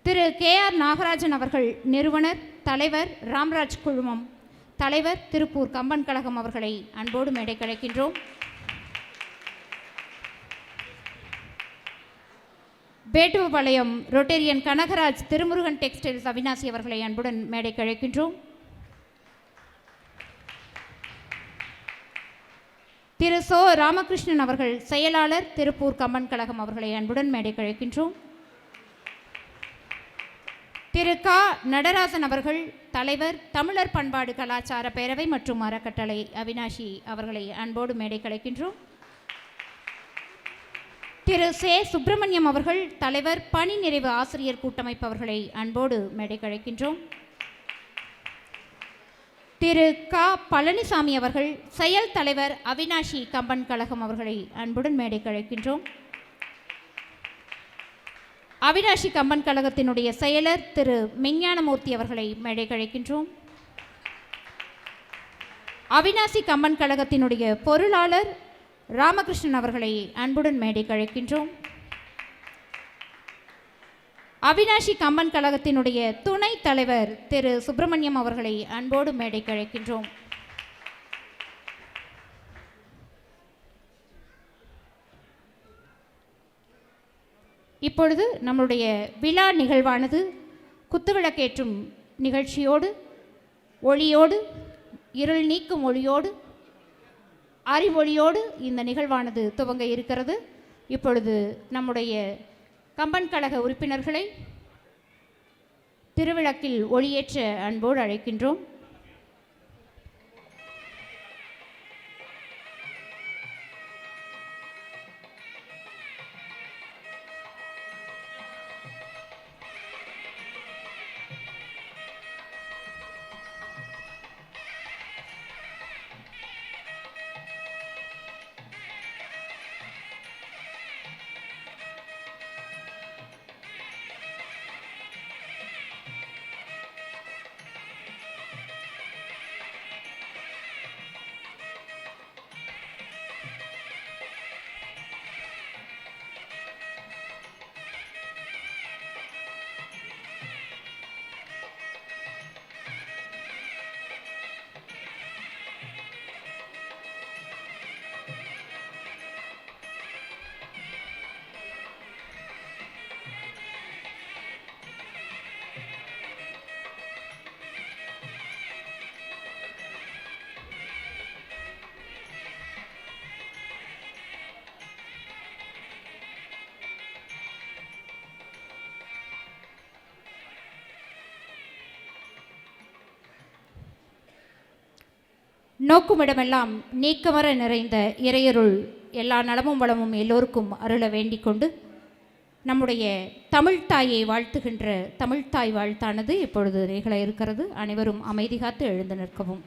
திரு KR Nagarajan அவர்கள் நிறுவனர், தலைவர், ராம்ராஜ் குழுமம் தலைவர், திருப்பூர் கம்பன் கழகம் அவர்களை அன்போடு மேடை கழைக்கின்றோம். பேட்டுவபாளையம் ரொட்டேரியன் கனகராஜ் திருமுருகன் டெக்ஸ்டைல்ஸ் அவினாசி அவர்களை அன்புடன் மேடை கழைக்கின்றோம். திரு சோ ராமகிருஷ்ணன் அவர்கள் செயலாளர், திருப்பூர் கம்பன் கழகம் அவர்களை அன்புடன் மேடை கழைக்கின்றோம். திரு க நடராசன் அவர்கள் தலைவர், தமிழர் பண்பாடு கலாச்சார பேரவை மற்றும் அறக்கட்டளை அவினாசி அவர்களை அன்போடு மேடை கழைக்கின்றோம். திரு சே சுப்பிரமணியம் அவர்கள் தலைவர், பணி நிறைவு ஆசிரியர் கூட்டமைப்பு அவர்களை அன்போடு மேடை கழைக்கின்றோம். திரு க பழனிசாமி அவர்கள் செயல் தலைவர், அவினாசி கம்பன் கழகம் அவர்களை அன்புடன் மேடை கழைக்கின்றோம். அவினாசி கம்பன் கழகத்தினுடைய செயலர் திரு மெஞ்ஞானமூர்த்தி அவர்களை மேடை கழைக்கின்றோம். அவினாசி கம்பன் கழகத்தினுடைய பொருளாளர் ராமகிருஷ்ணன் அவர்களை அன்புடன் மேடை கழைக்கின்றோம். அவினாசி கம்பன் கழகத்தினுடைய துணைத் தலைவர் திரு சுப்பிரமணியம் அவர்களை அன்போடு மேடை கழைக்கின்றோம். இப்பொழுது நம்முடைய விழா நிகழ்வானது குத்துவிளக்கேற்றும் நிகழ்ச்சியோடு, ஒளியோடு, இருள் நீக்கும் ஒளியோடு, அறிவொளியோடு இந்த நிகழ்வானது துவங்க இருக்கிறது. இப்பொழுது நம்முடைய கம்பன் கழக உறுப்பினர்களை திருவிளக்கில் ஒளியேற்ற அன்போடு அழைக்கின்றோம். நோக்குமிடமெல்லாம் நீக்கமர நிறைந்த இறையருள் எல்லா நலமும் வளமும் எல்லோருக்கும் அருள வேண்டிக் கொண்டு நம்முடைய தமிழ்த்தாயை வாழ்த்துகின்ற தமிழ்த்தாய் வாழ்த்தானது இப்பொழுது நிகழ இருக்கிறது. அனைவரும் அமைதி காத்து எழுந்து நிற்கவும்.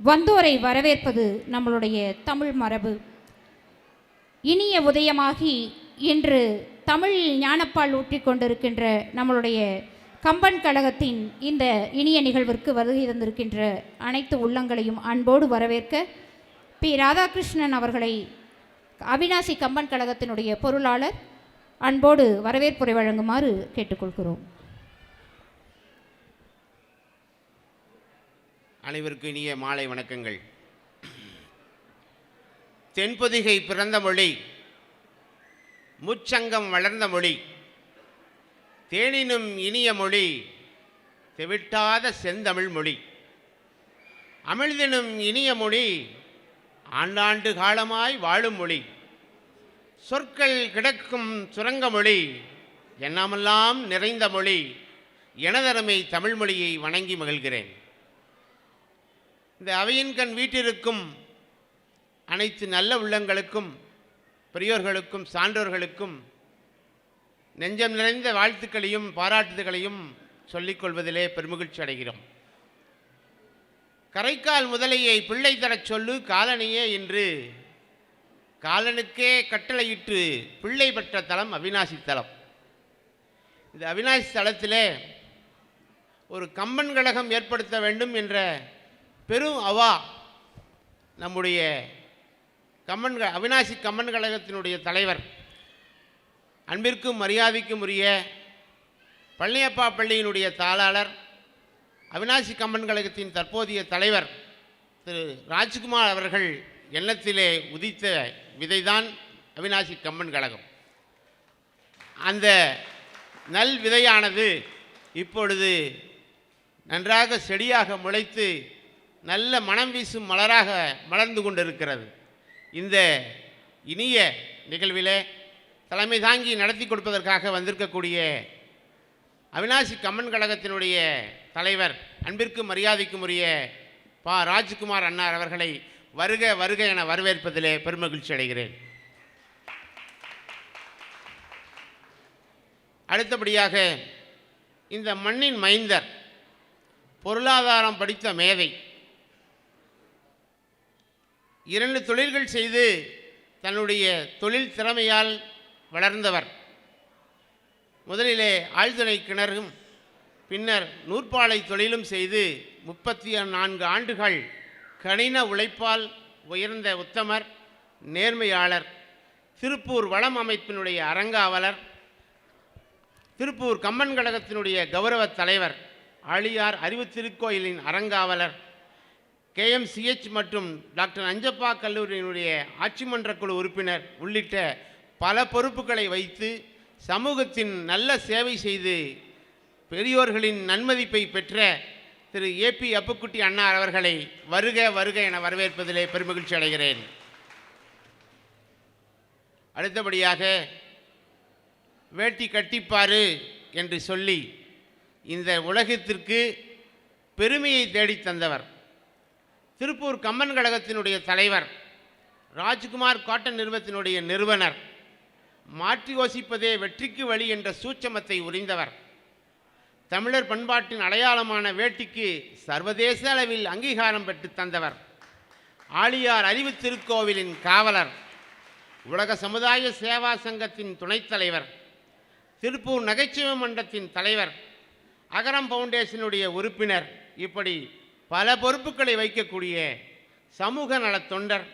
வந்தோரை வரவேற்பது நம்மளுடைய தமிழ் மரபு. இனிய உதயமாகி இன்று தமிழ் ஞானப்பால் ஊற்றி கொண்டிருக்கின்ற நம்மளுடைய கம்பன் கழகத்தின் இந்த இனிய நிகழ்விற்கு வருகை தந்திருக்கின்ற அனைத்து உள்ளங்களையும் அன்போடு வரவேற்க பி. ராதாகிருஷ்ணன் அவர்களை அவிநாசி கம்பன் கழகத்தினுடைய பொருளாளர் அன்போடு வரவேற்புரை வழங்குமாறு கேட்டுக்கொள்கிறோம். அனைவருக்கும் இனிய மாலை வணக்கங்கள். தென்பொதிகை பிறந்த மொழி, முச்சங்கம் வளர்ந்த மொழி, தேனினும் இனிய மொழி, தெவிட்டாத செந்தமிழ் மொழி, அமிழ்தெனும் இனிய மொழி, ஆண்டாண்டு காலமாய் வாழும் மொழி, சொற்கள் கிடக்கும் சுரங்க மொழி, எண்ணமெல்லாம் நிறைந்த மொழி, எனதருமை தமிழ் மொழியை வணங்கி மகிழ்கிறேன். இந்த அவையின் கண் வீட்டிற்கும் அனைத்து நல்ல உள்ளங்களுக்கும், பெரியோர்களுக்கும், சான்றோர்களுக்கும் நெஞ்சம் நிறைந்த வாழ்த்துக்களையும் பாராட்டுதல்களையும் சொல்லிக்கொள்வதிலே பெருமகிழ்ச்சி அடைகிறோம். கரைக்கால் முதலையை பிள்ளை தரச் சொல்லு காலனியே என்று காலனுக்கே கட்டளையிட்டு பிள்ளை பெற்ற தலம் அவிநாசி தலம். இந்த அவிநாசி தலத்திலே ஒரு கம்பன் கழகம் ஏற்படுத்த வேண்டும் என்ற பெரும் அவா நம்முடைய அவிநாசி கம்பன் கழகத்தினுடைய தலைவர், அன்பிற்கும் மரியாதைக்கும் உரிய பழனியப்பா பள்ளியினுடைய தாளாளர், அவிநாசி கம்பன் கழகத்தின் தற்போதைய தலைவர் திரு ராஜ்குமார் அவர்கள் எண்ணத்திலே உதித்த விதைதான் அவிநாசி கம்பன் கழகம். அந்த நல் விதையானது இப்பொழுது நன்றாக செடியாக முளைத்து நல்ல மனம் வீசும் மலராக மலர்ந்து கொண்டிருக்கிறது. இந்த இனிய நிகழ்விலே தலைமை தாங்கி நடத்தி கொடுப்பதற்காக வந்திருக்கக்கூடிய அவிநாசி கம்பன் கழகத்தினுடைய தலைவர், அன்பிற்கும் மரியாதைக்கும் உரிய பா. ராஜ்குமார் அண்ணார் அவர்களை வருக வருக என வரவேற்பதிலே பெருமகிழ்ச்சி அடைகிறேன். அடுத்தபடியாக இந்த மண்ணின் மைந்தர், பொருளாதாரம் படித்த மேதை, 2 தொழில்கள் செய்து தன்னுடைய தொழில் திறமையால் வளர்ந்தவர். முதலிலே ஆழ்துளை கிணறும் பின்னர் நூற்பாலை தொழிலும் செய்து 34 ஆண்டுகள் கடின உழைப்பால் உயர்ந்த உத்தமர், நேர்மையாளர், திருப்பூர் வளம் அமைப்பினுடைய அறங்காவலர், திருப்பூர் கம்பன் கழகத்தினுடைய கௌரவ தலைவர், ஆழியார் அறிவு திருக்கோயிலின் அறங்காவலர், KMCH மற்றும் டாக்டர் அஞ்சப்பா கல்லூரியினுடைய ஆட்சி மன்ற குழு உறுப்பினர் உள்ளிட்ட பல பொறுப்புகளை வைத்து சமூகத்தின் நல்ல சேவை செய்து பெரியோர்களின் நன்மதிப்பை பெற்ற திரு AP அப்புக்குட்டி அண்ணார் அவர்களை வருக வருக என வரவேற்பதிலே பெருமகிழ்ச்சி அடைகிறேன். அடுத்தபடியாக வேட்டி கட்டிப்பாரு என்று சொல்லி இந்த உலகத்திற்கு பெருமையை தேடித் தந்தவர், திருப்பூர் கம்பன் கழகத்தினுடைய தலைவர், ராஜ்குமார் காட்டன் நிறுவனத்தினுடைய நிறுவனர், மாற்றி யோசிப்பதே வெற்றிக்கு வழி என்ற சூட்சமத்தை உரிந்தவர், தமிழர் பண்பாட்டின் அடையாளமான வேட்டிக்கு சர்வதேச அளவில் அங்கீகாரம் பெற்று தந்தவர், ஆழியார் அறிவு திருக்கோவிலின் காவலர், உலக சமுதாய சேவா சங்கத்தின் துணைத் தலைவர், திருப்பூர் நகைச்சுவை மன்றத்தின் தலைவர், அகரம் ஃபவுண்டேஷனுடைய உறுப்பினர், இப்படி பல பொறுப்புகளை வைக்கக்கூடிய சமூக நலத் தொண்டர்,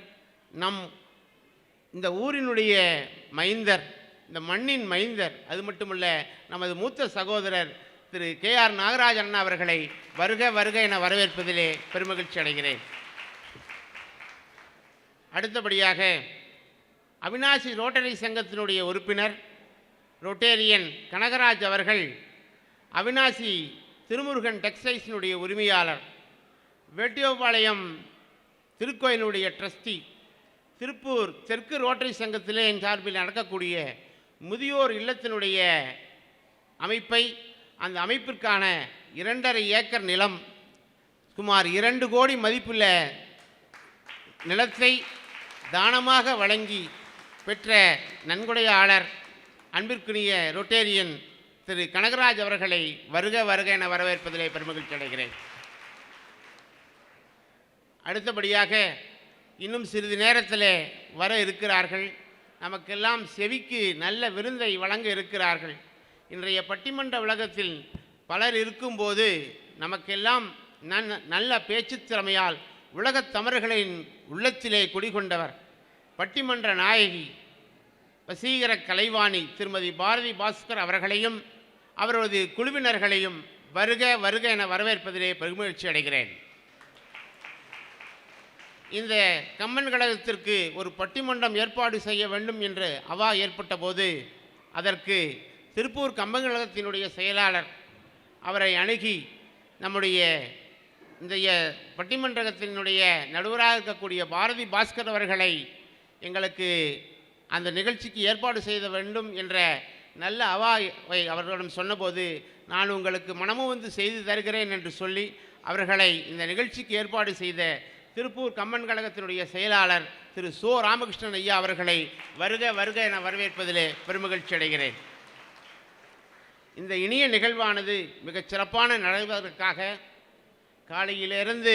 நம் இந்த ஊரினுடைய மைந்தர், இந்த மண்ணின் மைந்தர். அது மட்டுமல்ல, நமது மூத்த சகோதரர் திரு KR நாகராஜ் அண்ணா அவர்களை வருக வருக என வரவேற்பதிலே பெருமகிழ்ச்சி அடைகிறேன். அடுத்தபடியாக அவிநாசி ரோட்டரி சங்கத்தினுடைய உறுப்பினர் ரொட்டேரியன் கனகராஜ் அவர்கள் அவிநாசி திருமுருகன் டெக்ஸ்டைல்ஸினுடைய உரிமையாளர், வேட்டியோபாளையம் திருக்கோயிலுடைய ட்ரஸ்டி, திருப்பூர் தெற்கு ரோட்டரி சங்கத்திலே என் சார்பில் நடக்கக்கூடிய முதியோர் இல்லத்தினுடைய அமைப்பை, அந்த அமைப்பிற்கான 2.5 ஏக்கர் நிலம், சுமார் 2 கோடி மதிப்புள்ள நிலத்தை தானமாக வழங்கி பெற்ற நன்கொடையாளர், அன்பிற்குரிய ரொட்டேரியன் திரு கனகராஜ் அவர்களை வருக வருக என வரவேற்பதிலே பெருமகிழ்ச்சி அடைகிறேன். அடுத்தபடியாக இன்னும் சிறிது நேரத்தில் வர இருக்கிறார்கள், நமக்கெல்லாம் செவிக்கு நல்ல விருந்தை வழங்க இருக்கிறார்கள். இன்றைய பட்டிமன்ற உலகத்தில் பலர் இருக்கும்போது நமக்கெல்லாம் நல்ல பேச்சுத் திறமையால் உலகத் தமிழர்களின் உள்ளத்திலே குடிகொண்டவர் பட்டிமன்ற நாயகி வசீகர கலைவாணி திருமதி பாரதி பாஸ்கர் அவர்களையும் அவரது குழுவினர்களையும் வருக வருக என வரவேற்பதிலே பெருமகிழ்ச்சி அடைகிறேன். இந்த கம்பன் கழகத்திற்கு ஒரு பட்டிமன்றம் ஏற்பாடு செய்ய வேண்டும் என்று அவா ஏற்பட்ட போது அதற்கு திருப்பூர் கம்பன் கழகத்தினுடைய செயலாளர் அவரை அணுகி நம்முடைய இந்த பட்டிமன்றத்தினுடைய நடுவராக இருக்கக்கூடிய பாரதி பாஸ்கர் அவர்களை எங்களுக்கு அந்த நிகழ்ச்சிக்கு ஏற்பாடு செய்த வேண்டும் என்ற நல்ல அவாவை அவர்களிடம் சொன்னபோது நான் உங்களுக்கு மனமும் வந்து செய்து தருகிறேன் என்று சொல்லி அவர்களை இந்த நிகழ்ச்சிக்கு ஏற்பாடு செய்த திருப்பூர் கம்பன் கழகத்தினுடைய செயலாளர் திரு சோ ராமகிருஷ்ணன் ஐயா அவர்களை வருக வருக என வரவேற்பதிலே பெருமகிழ்ச்சி அடைகிறேன். இந்த இனிய நிகழ்வானது மிகச் சிறப்பான நடைபெறுவதற்காக காலையிலிருந்து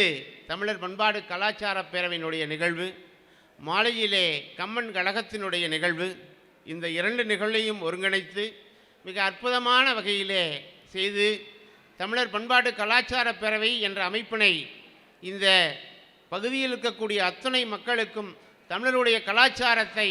தமிழர் பண்பாடு கலாச்சார பேரவையினுடைய நிகழ்வு, மாலையிலே கம்பன் கழகத்தினுடைய நிகழ்வு, இந்த இரண்டு நிகழ்வையும் ஒருங்கிணைத்து மிக அற்புதமான வகையிலே செய்து தமிழர் பண்பாடு கலாச்சார பேரவை என்ற அமைப்பினை இந்த பகுதியில் இருக்கக்கூடிய அத்தனை மக்களுக்கும் தமிழருடைய கலாச்சாரத்தை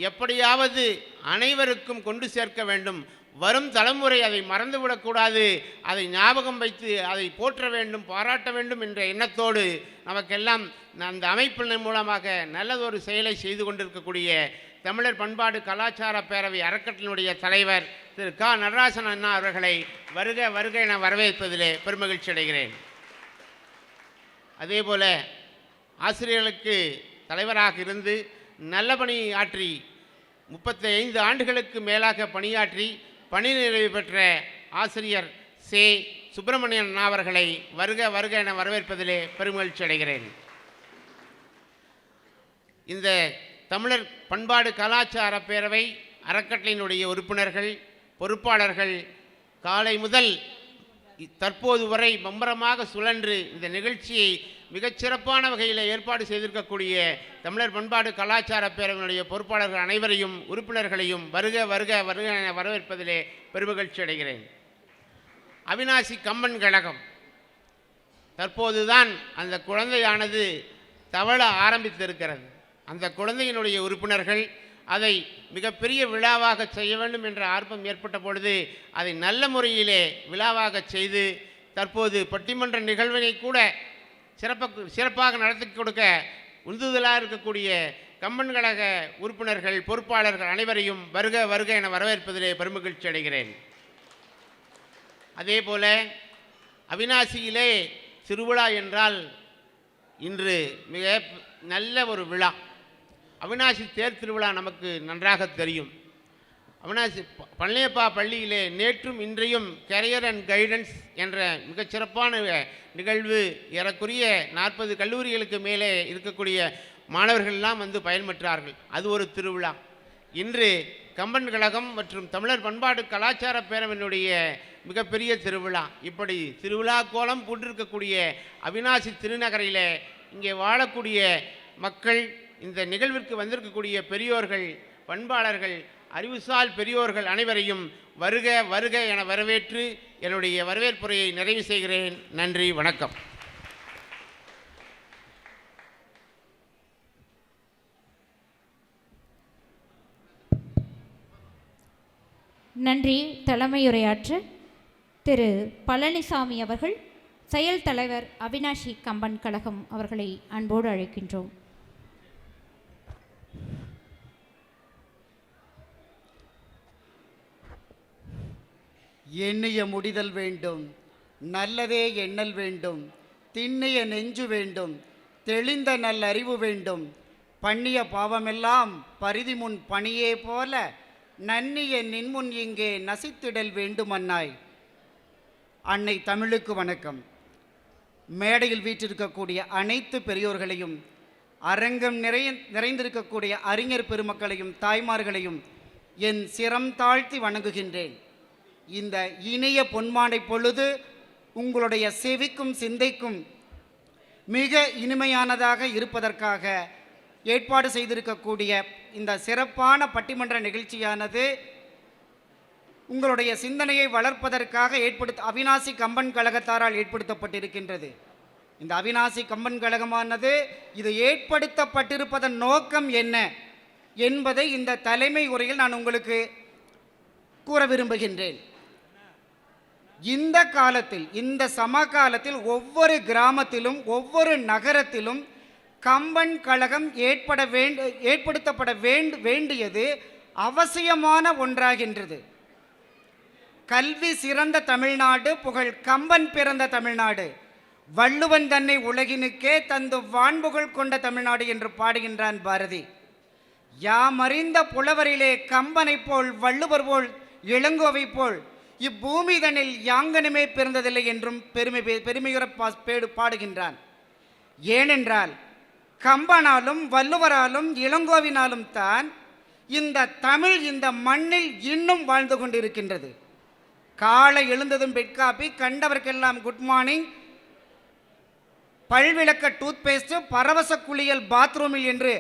எப்படியாவது அனைவருக்கும் கொண்டு சேர்க்க வேண்டும், வரும் தலைமுறை அதை மறந்துவிடக்கூடாது, அதை ஞாபகம் வைத்து அதை போற்ற வேண்டும், பாராட்ட வேண்டும் என்ற எண்ணத்தோடு நமக்கெல்லாம் அந்த அமைப்பின் மூலமாக நல்லதொரு செயலை செய்து கொண்டிருக்கக்கூடிய தமிழர் பண்பாடு கலாச்சார பேரவை அறக்கட்டளையினுடைய தலைவர் திரு க நடராசன் அண்ணா அவர்களை வருக வருக என வரவேற்பதிலே பெருமகிழ்ச்சி அடைகிறேன். அதேபோல ஆசிரியர்களுக்கு தலைவராக இருந்து நல்ல பணி ஆற்றி 35 ஆண்டுகளுக்கு மேலாக பணியாற்றி பணி நிறைவு பெற்ற ஆசிரியர் சே சுப்பிரமணியன் அண்ணா அவர்களை வருக வருக என வரவேற்பதிலே பெருமகிழ்ச்சி அடைகிறேன். இந்த தமிழர் பண்பாடு கலாச்சார பேரவை அறக்கட்டளையினுடைய உறுப்பினர்கள் பொறுப்பாளர்கள் காலை முதல் தற்போது வரை மும்முரமாக சுழன்று இந்த நிகழ்ச்சியை மிகச்சிறப்பான வகையில் ஏற்பாடு செய்திருக்கக்கூடிய தமிழர் பண்பாடு கலாச்சார பேரவையினுடைய பொறுப்பாளர்கள் அனைவரையும் உறுப்பினர்களையும் வருக வருக வருக என வரவேற்பதிலே பெருமகிழ்ச்சி அடைகிறேன். அவிநாசி கம்பன் கழகம் தற்போதுதான் அந்த குழந்தையானது தவழ ஆரம்பித்திருக்கிறது. அந்த குழந்தையினுடைய உறுப்பினர்கள் அதை மிகப்பெரிய விழாவாக செய்ய வேண்டும் என்ற ஆர்வம் ஏற்பட்ட பொழுது அதை நல்ல முறையிலே விழாவாக செய்து தற்போது பட்டிமன்ற நிகழ்வினை கூட சிறப்பாக நடத்தி கொடுக்க உந்துதலாக இருக்கக்கூடிய கம்பன் கழக உறுப்பினர்கள் பொறுப்பாளர்கள் அனைவரையும் வருக வருக என வரவேற்பதிலே பெருமகிழ்ச்சி அடைகிறேன். அதே போல அவிநாசியிலே திருவிழா என்றால் இன்று மிக நல்ல ஒரு விழா. அவிநாசி தேர் திருவிழா நமக்கு நன்றாக தெரியும். அவிநாசி பழனியப்பா பள்ளியிலே நேற்றும் இன்றையும் கேரியர் அண்ட் கைடன்ஸ் என்ற மிகச்சிறப்பான நிகழ்வு ஏறக்குறைய 40 கல்லூரிகளுக்கு மேலே இருக்கக்கூடிய மாணவர்கள்லாம் வந்து பயன்பெற்றார்கள். அது ஒரு திருவிழா. இன்று கம்பன் கழகம் மற்றும் தமிழர் பண்பாடு கலாச்சார பேரவையினுடைய மிகப்பெரிய திருவிழா. இப்படி திருவிழா கோலம் பூண்டிருக்கக்கூடிய அவிநாசி திருநகரிலே இங்கே வாழக்கூடிய மக்கள், இந்த நிகழ்விற்கு வந்திருக்கக்கூடிய பெரியோர்கள், பண்பாளர்கள், அறிவுசால் பெரியோர்கள் அனைவரையும் வருக வருக என வரவேற்று என்னுடைய வரவேற்புரையை நிறைவு செய்கிறேன். நன்றி, வணக்கம். நன்றி. தலைமையுரையாற்ற திரு பழனிசாமி அவர்கள், செயல் தலைவர் அவிநாசி கம்பன் கழகம் அவர்களை அன்போடு அழைக்கின்றோம். எண்ணிய முடிதல் வேண்டும், நல்லதே எண்ணல் வேண்டும், திண்ணிய நெஞ்சு வேண்டும், தெளிந்த நல்லறிவு வேண்டும், பண்ணிய பாவமெல்லாம் பரிதி முன் பணியே போல நன்னிய நின்முன் இங்கே நசித்திடல் வேண்டுமன்னாய். அன்னை தமிழுக்கு வணக்கம். மேடையில் வீற்றிருக்கக்கூடிய அனைத்து பெரியோர்களையும், அரங்கம் நிறைந்திருக்கக்கூடிய அறிஞர் பெருமக்களையும் தாய்மார்களையும் என் சிரம் தாழ்த்தி வணங்குகின்றேன். இந்த இனிய பொன்மானை பொழுது உங்களுடைய செவிக்கும் சிந்தைக்கும் மிக இனிமையானதாக இருப்பதற்காக ஏற்பாடு செய்திருக்கக்கூடிய இந்த சிறப்பான பட்டிமன்ற நிகழ்ச்சியானது உங்களுடைய சிந்தனையை வளர்ப்பதற்காக அவிநாசி கம்பன் கழகத்தாரால் ஏற்படுத்தப்பட்டிருக்கின்றது. இந்த அவிநாசி கம்பன் கழகமானது இது ஏற்படுத்தப்பட்டிருப்பதன் நோக்கம் என்ன என்பதை இந்த தலைமை உரையில் நான் உங்களுக்கு கூற விரும்புகின்றேன். இந்த காலத்தில், இந்த சமகாலத்தில் ஒவ்வொரு கிராமத்திலும் ஒவ்வொரு நகரத்திலும் கம்பன் கழகம் ஏற்படுத்தப்பட வேண்டியது அவசியமான ஒன்றாகின்றது. கல்வி சிறந்த தமிழ்நாடு, புகழ் கம்பன் பிறந்த தமிழ்நாடு, வள்ளுவன் தன்னை உலகினுக்கே தந்து வான்புகழ் கொண்ட தமிழ்நாடு என்று பாடுகின்றான் பாரதி. யாமறிந்த புலவரிலே கம்பனை போல் வள்ளுவர் போல் இளங்கோவை போல் இப்பூமி தன்னில் யாங்கனுமே பிறந்ததில்லை என்றும் பெருமையுற பாடுகின்றான். ஏனென்றால் கம்பனாலும் வள்ளுவராலும் இளங்கோவினாலும் தான் இந்த தமிழ் இந்த மண்ணில் இன்னும் வாழ்ந்து கொண்டிருக்கின்றது. காலை எழுந்ததும் பெட்காப்பி, கண்டவர்க்கெல்லாம் குட் மார்னிங், பல்விளக்க டூத்பேஸ்ட், பரவச குளியல் பாத்ரூமில் என்று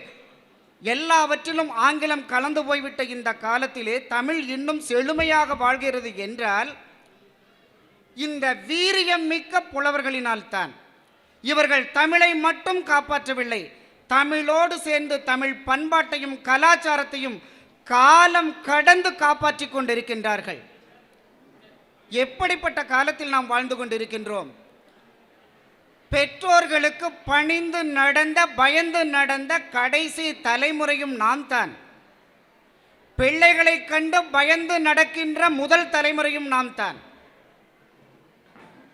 எல்லாவற்றிலும் ஆங்கிலம் கலந்து போய்விட்ட இந்த காலத்திலே தமிழ் இன்னும் செழுமையாக வாழ்கிறது என்றால் இந்த வீரியம் மிக்க புலவர்களினால்தான். இவர்கள் தமிழை மட்டும் காப்பாற்றவில்லை, தமிழோடு சேர்ந்து தமிழ் பண்பாட்டையும் கலாச்சாரத்தையும் காலம் கடந்து காப்பாற்றி கொண்டிருக்கின்றார்கள். எப்படிப்பட்ட காலத்தில் நாம் வாழ்ந்து கொண்டிருக்கின்றோம்? பெற்றோர்களுக்கு பணிந்து நடந்த, பயந்து நடந்த கடைசி தலைமுறையும் நாம் தான். பிள்ளைகளை கண்டு பயந்து நடக்கின்ற முதல் தலைமுறையும் நாம் தான்.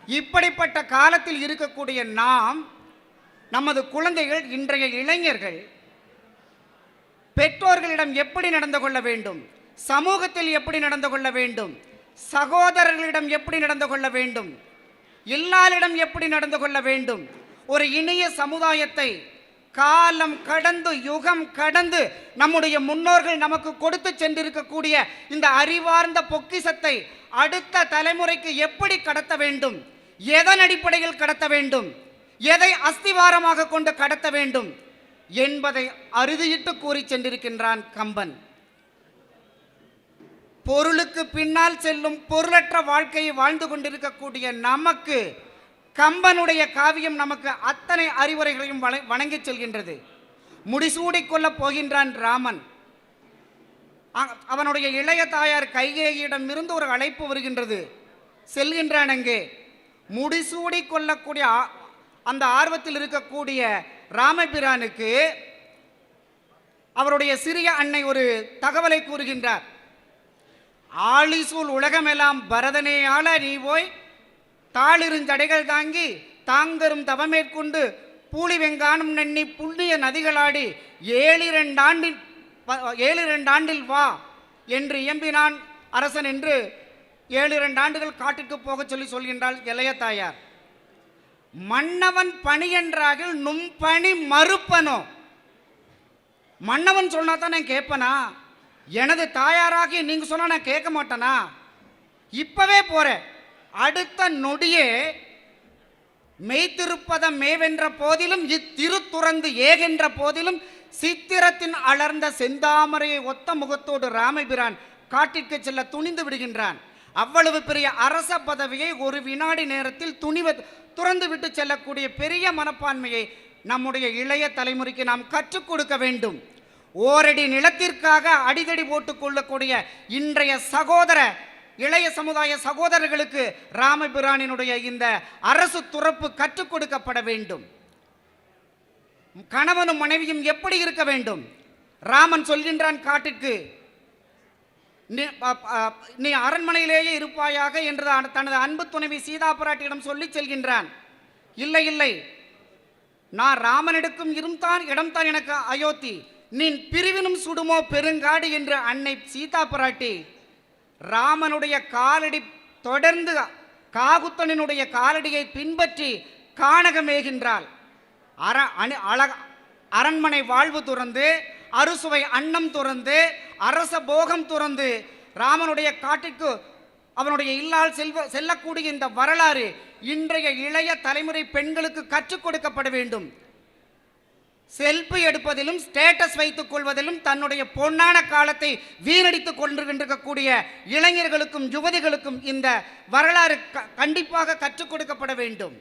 இப்படிப்பட்ட காலத்தில் இருக்கக்கூடிய நாம், நமது குழந்தைகள், இன்றைய இளைஞர்கள் பெற்றோர்களிடம் எப்படி நடந்து கொள்ள வேண்டும், சமூகத்தில் எப்படி நடந்து கொள்ள வேண்டும், சகோதரர்களிடம் எப்படி நடந்து கொள்ள வேண்டும், எல்லாரிடம் எப்படி நடந்து கொள்ள வேண்டும், ஒரு இனிய சமுதாயத்தை காலம் கடந்து யுகம் கடந்து நம்முடைய முன்னோர்கள் நமக்கு கொடுத்து சென்றிருக்கக்கூடிய இந்த அறிவார்ந்த பொக்கிஷத்தை அடுத்த தலைமுறைக்கு எப்படி கடத்த வேண்டும், எதன் அடிப்படையில் கடத்த வேண்டும், எதை அஸ்திவாரமாக கொண்டு கடத்த வேண்டும் என்பதை அறுதியிட்டு கூறி சென்றிருக்கின்றான் கம்பன். பொருளுக்கு பின்னால் செல்லும் பொருளற்ற வாழ்க்கையை வாழ்ந்து கொண்டிருக்கக்கூடிய நமக்கு கம்பனுடைய காவியம் நமக்கு அத்தனை அறிவுரைகளையும் வணங்கி செல்கின்றது. முடிசூடிக்கொள்ளப் போகின்றான் ராமன். அவனுடைய இளைய தாயார் கைகேயிடம் இருந்து ஒரு அழைப்பு வருகின்றது. செல்கின்றான். அங்கே முடிசூடி கொள்ளக்கூடிய அந்த ஆர்வத்தில் இருக்கக்கூடிய ராமபிரானுக்கு அவருடைய சிறிய அன்னை ஒரு தகவலை கூறுகின்றார். ஆழிசூழ் உலகமெல்லாம் பரதனே ஆள நீ போய் தாளிருஞ்சடைகள் தாங்கி தாங்கரும் தவமேற்கொண்டு பூலி வெங்கானம் நன்னி புண்ணிய நதிகளாடி 7 ஆண்டில் வா என்று இயம்பினான் அரசன் என்று 7 ஆண்டுகள் காட்டிற்கு போக சொல்கின்றாள் இளைய தாயார். மன்னவன் பணி என்றாகில் நும் பணி மறுப்பனோ. மன்னவன் சொன்னா தான் நான் கேட்பனா? எனது தாயாராகி நீங்க சொன்னா நான் கேட்க மாட்டேனா? இப்பவே போறேன். அடுத்த நொடியே மெய்த்திருப்பதம் மேவென்ற போதிலும் இத்திருத்துறந்து ஏகென்ற போதிலும் சித்திரத்தின் அலர்ந்த செந்தாமரையை ஒத்த முகத்தோடு ராமபிரான் காட்டிற்கு செல்ல துணிந்து விடுகின்றான். அவ்வளவு பெரிய அரச பதவியை ஒரு வினாடி நேரத்தில் துறந்து விட்டு செல்லக்கூடிய பெரிய மனப்பான்மையை நம்முடைய இளைய தலைமுறைக்கு நாம் கற்றுக் கொடுக்க வேண்டும். ஓரடி நிலத்திற்காக அடிதடி போட்டுக் கொள்ளக்கூடிய இன்றைய இளைய சமுதாய சகோதரர்களுக்கு ராமபிரானினுடைய இந்த அரசு துறப்பு கற்றுக் கொடுக்கப்பட வேண்டும். கணவனும் மனைவியும் எப்படி இருக்க வேண்டும்? ராமன் சொல்கின்றான் காட்டிற்கு, நீ அரண்மனையிலேயே இருப்பாயாக என்று தனது அன்பு துணைவி சீதா பிராட்டியிடம் சொல்லி செல்கின்றான். இல்லை இல்லை, நான் ராமனிடக்கும் இடம்தான் எனக்கு அயோத்தி, நீ பிரிவினும் சுடுமோ பெருங்காடு என்று அன்னை சீதா பிராட்டி ராமனுடைய காலடி தொடர்ந்து காகுத்தனினுடைய காலடியை பின்பற்றி கானகமேகின்றாள். அரண்மனை வாழ்வு துறந்து, அறுசுவை அன்னம் துறந்து, அரச போகம் துறந்து ராமனுடைய காட்டிற்கு அவனுடைய இல்லால் செல்லக்கூடிய இந்த வரலாறு இன்றைய இளைய தலைமுறை பெண்களுக்கு கற்றுக் கொடுக்கப்பட வேண்டும். செல்ஃபி எடுப்பதிலும் ஸ்டேட்டஸ் வைத்துக் கொள்வதிலும் தன்னுடைய பொன்னான காலத்தை வீணடித்துக் கொண்டிருக்கக்கூடிய இளைஞர்களுக்கும் யுவதிகளுக்கும் இந்த வரலாறு கண்டிப்பாக கற்றுக் கொடுக்கப்பட வேண்டும்.